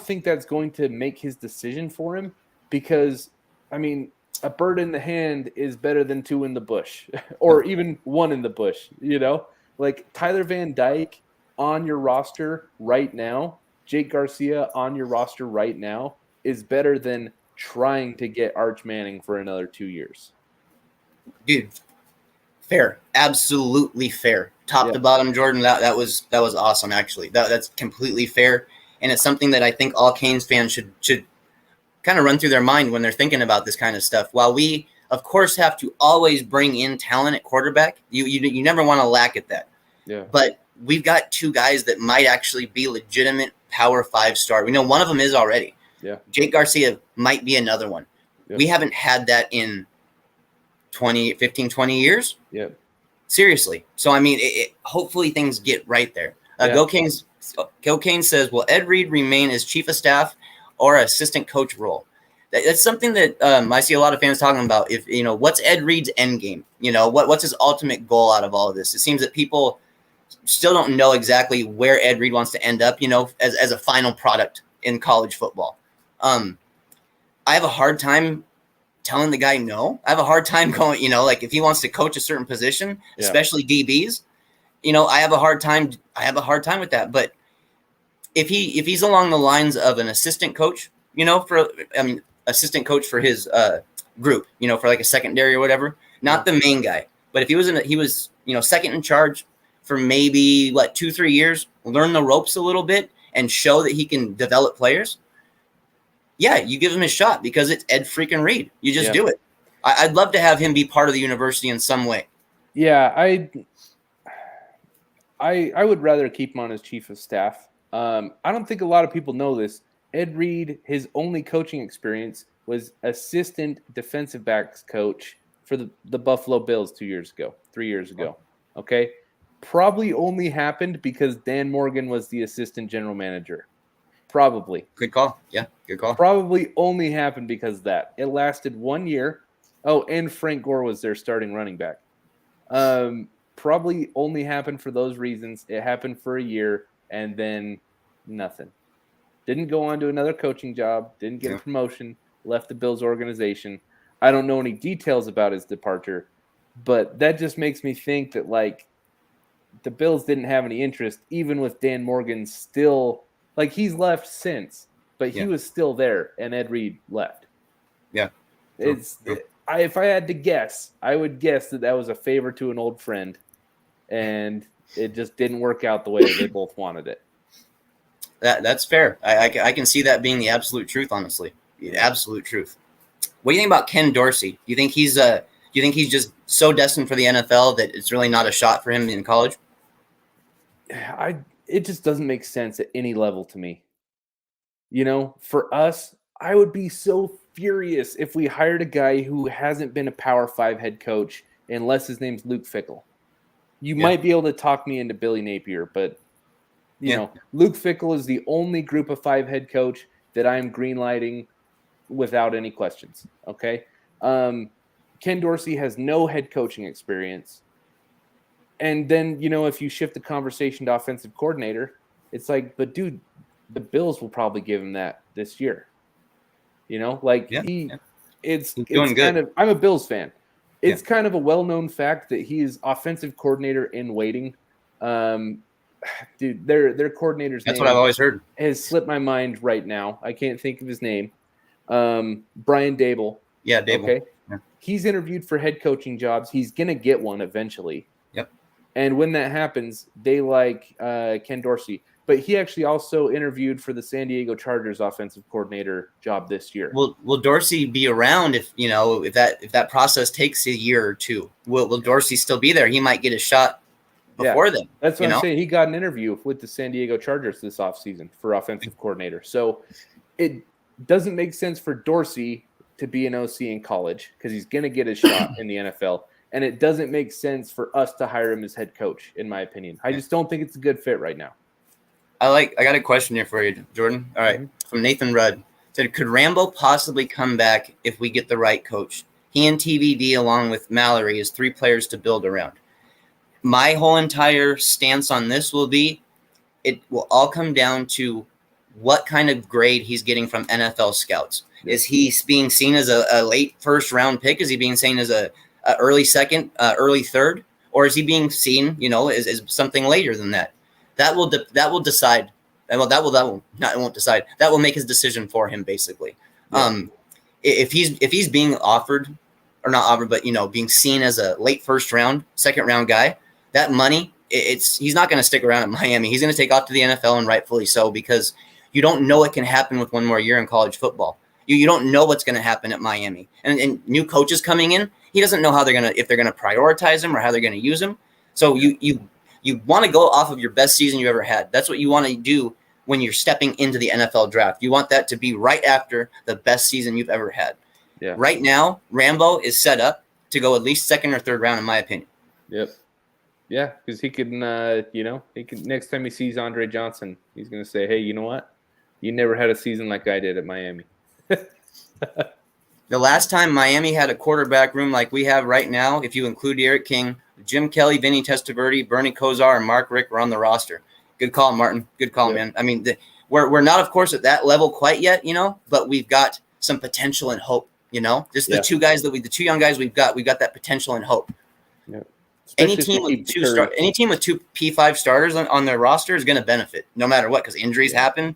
think that's going to make his decision for him, because, I mean, a bird in the hand is better than 2 in the bush, or even 1 in the bush, you know? Like, Tyler Van Dyke on your roster right now, Jake Garcia on your roster right now, is better than trying to get Arch Manning for another 2 years. Dude, fair. Absolutely fair. Top to bottom, Jordan, that was awesome, actually. That's completely fair. And it's something that I think all Canes fans should kind of run through their mind when they're thinking about this kind of stuff. While we, of course, have to always bring in talent at quarterback, you never want to lack at that. Yeah. But we've got two guys that might actually be legitimate Power 5 star. We know one of them is already. Yeah. Jake Garcia might be another one. Yeah. We haven't had that in 15, 20 years. Yeah. Seriously. So, I mean, hopefully things get right there. Go Canes says, will Ed Reed remain as chief of staff or assistant coach role? That's something that I see a lot of fans talking about. If what's Ed Reed's end game? What's his ultimate goal out of all of this? It seems that people still don't know exactly where Ed Reed wants to end up, as a final product in college football. I have a hard time telling the guy no. I have a hard time going, like if he wants to coach a certain position, especially DBs, I have a hard time with that. But if he's along the lines of an assistant coach, assistant coach for his group, for like a secondary or whatever, not the main guy. But if he was second in charge for maybe 2-3 years, learn the ropes a little bit and show that he can develop players. Yeah, you give him a shot because it's Ed freaking Reed. You just do it. I'd love to have him be part of the university in some way. Yeah, I would rather keep him on as chief of staff. I don't think a lot of people know this. Ed Reed, his only coaching experience was assistant defensive backs coach for the Buffalo Bills 3 years ago. Okay? Probably only happened because Dan Morgan was the assistant general manager. Probably. Good call. Yeah, good call. Probably only happened because of that. It lasted 1 year. Oh, and Frank Gore was their starting running back. Probably only happened for those reasons. It happened for a year and then nothing. Didn't go on to another coaching job. Didn't get a promotion. Left the Bills organization. I don't know any details about his departure, but that just makes me think that the Bills didn't have any interest, even with Dan Morgan still. He's left since, but he was still there, and Ed Reed left. Yeah. If I had to guess, I would guess that was a favor to an old friend, and it just didn't work out the way that they both wanted it. That's fair. I can see that being the absolute truth, honestly. The absolute truth. What do you think about Ken Dorsey? Do you think he's just so destined for the NFL that it's really not a shot for him in college? It just doesn't make sense at any level to me. For us, I would be so furious if we hired a guy who hasn't been a Power 5 head coach unless his name's Luke Fickell. You might be able to talk me into Billy Napier, but Luke Fickell is the only Group of 5 head coach that I'm greenlighting without any questions. Okay. Ken Dorsey has no head coaching experience. And then, if you shift the conversation to offensive coordinator, it's like, but dude, the Bills will probably give him that this year. It's doing good. Kind of, I'm a Bills fan. It's kind of a well-known fact that he is offensive coordinator in waiting. Dude, their coordinator's That's name what I've always heard. Has slipped my mind right now. I can't think of his name. Brian Dable. Yeah, Dable. Okay. Yeah. He's interviewed for head coaching jobs. He's going to get one eventually. Yep. And when that happens, they like Ken Dorsey. But he actually also interviewed for the San Diego Chargers offensive coordinator job this year. Will Dorsey be around if that process takes a year or two? Will Dorsey still be there? He might get a shot before then. That's what I'm saying. He got an interview with the San Diego Chargers this offseason for offensive coordinator. So it doesn't make sense for Dorsey to be an OC in college because he's going to get a shot in the NFL. And it doesn't make sense for us to hire him as head coach, in my opinion. I just don't think it's a good fit right now. I got a question here for you, Jordan. All right. From Nathan Rudd. Said, could Rambo possibly come back if we get the right coach? He and TVD along with Mallory is 3 players to build around. My whole entire stance on this will be, it will all come down to what kind of grade he's getting from NFL scouts. Is he being seen as a late first round pick? Is he being seen as a early second, early third? Or is he being seen, as something later than that? That will decide And well, it won't decide. That will make his decision for him, basically. Yeah. If he's being offered, or not offered, but being seen as a late first round, second round guy, that money, he's not going to stick around at Miami. He's going to take off to the NFL, and rightfully so, because you don't know what can happen with one more year in college football. You don't know what's going to happen at Miami, and new coaches coming in. He doesn't know if they're going to prioritize him or how they're going to use him. So you want to go off of your best season you ever had. That's what you want to do when you're stepping into the NFL draft. You want that to be right after the best season you've ever had. Yeah. Right now, Rambo is set up to go at least second or third round, in my opinion. Yep. Yeah, because he can, next time he sees Andre Johnson, he's going to say, hey, you know what? You never had a season like I did at Miami. The last time Miami had a quarterback room like we have right now, if you include Eric King, Jim Kelly, Vinny Testaverde, Bernie Kosar, and Mark Richt were on the roster. Good call, Martin. Good call, man. I mean, we're not, of course, at that level quite yet, but we've got some potential and hope, Just the two young guys we've got that potential and hope. Yeah. Any team with two P5 starters on their roster is going to benefit no matter what, because injuries happen.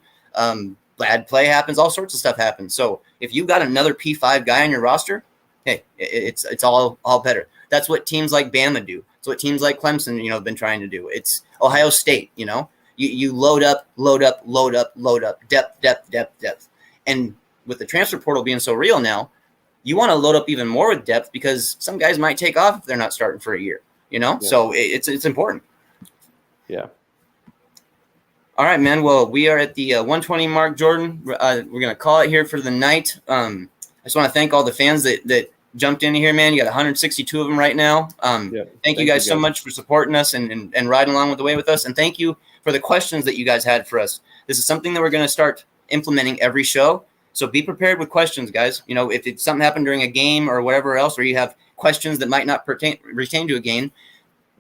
Bad play happens, all sorts of stuff happens. So if you got another P5 guy on your roster, hey, it's all better. That's what teams like Bama do. It's what teams like Clemson, have been trying to do. It's Ohio State, you load up, depth. And with the transfer portal being so real now, you want to load up even more with depth, because some guys might take off if they're not starting for a year, Yeah. So it's important. Yeah. All right, man. Well, we are at the 120 mark, Jordan. We're going to call it here for the night. I just want to thank all the fans that jumped in here, man. You got 162 of them right now. Thank you guys so much for supporting us and riding along with the way with us. And thank you for the questions that you guys had for us. This is something that we're going to start implementing every show. So be prepared with questions, guys. If it's something happened during a game or whatever else, or you have questions that might not pertain to a game,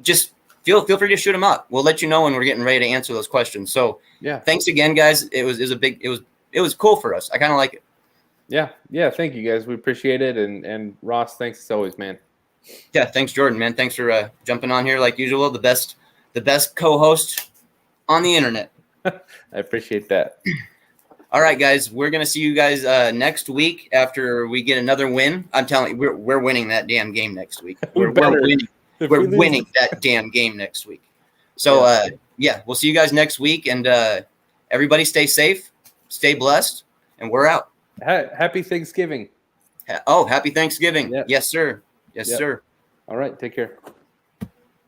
just feel free to shoot them out. We'll let you know when we're getting ready to answer those questions. So thanks again, guys. It was cool for us. I kind of like it. Yeah. Thank you, guys. We appreciate it. And Ross, thanks as always, man. Yeah, thanks, Jordan, man. Thanks for jumping on here like usual. The best co-host on the internet. I appreciate that. All right, guys. We're gonna see you guys next week after we get another win. I'm telling you, we're winning that damn game next week. We're winning. We're winning that damn game next week. So, we'll see you guys next week. And everybody stay safe, stay blessed, and we're out. Happy Thanksgiving. Happy Thanksgiving. Yep. Yes, sir. Yes, sir. All right. Take care.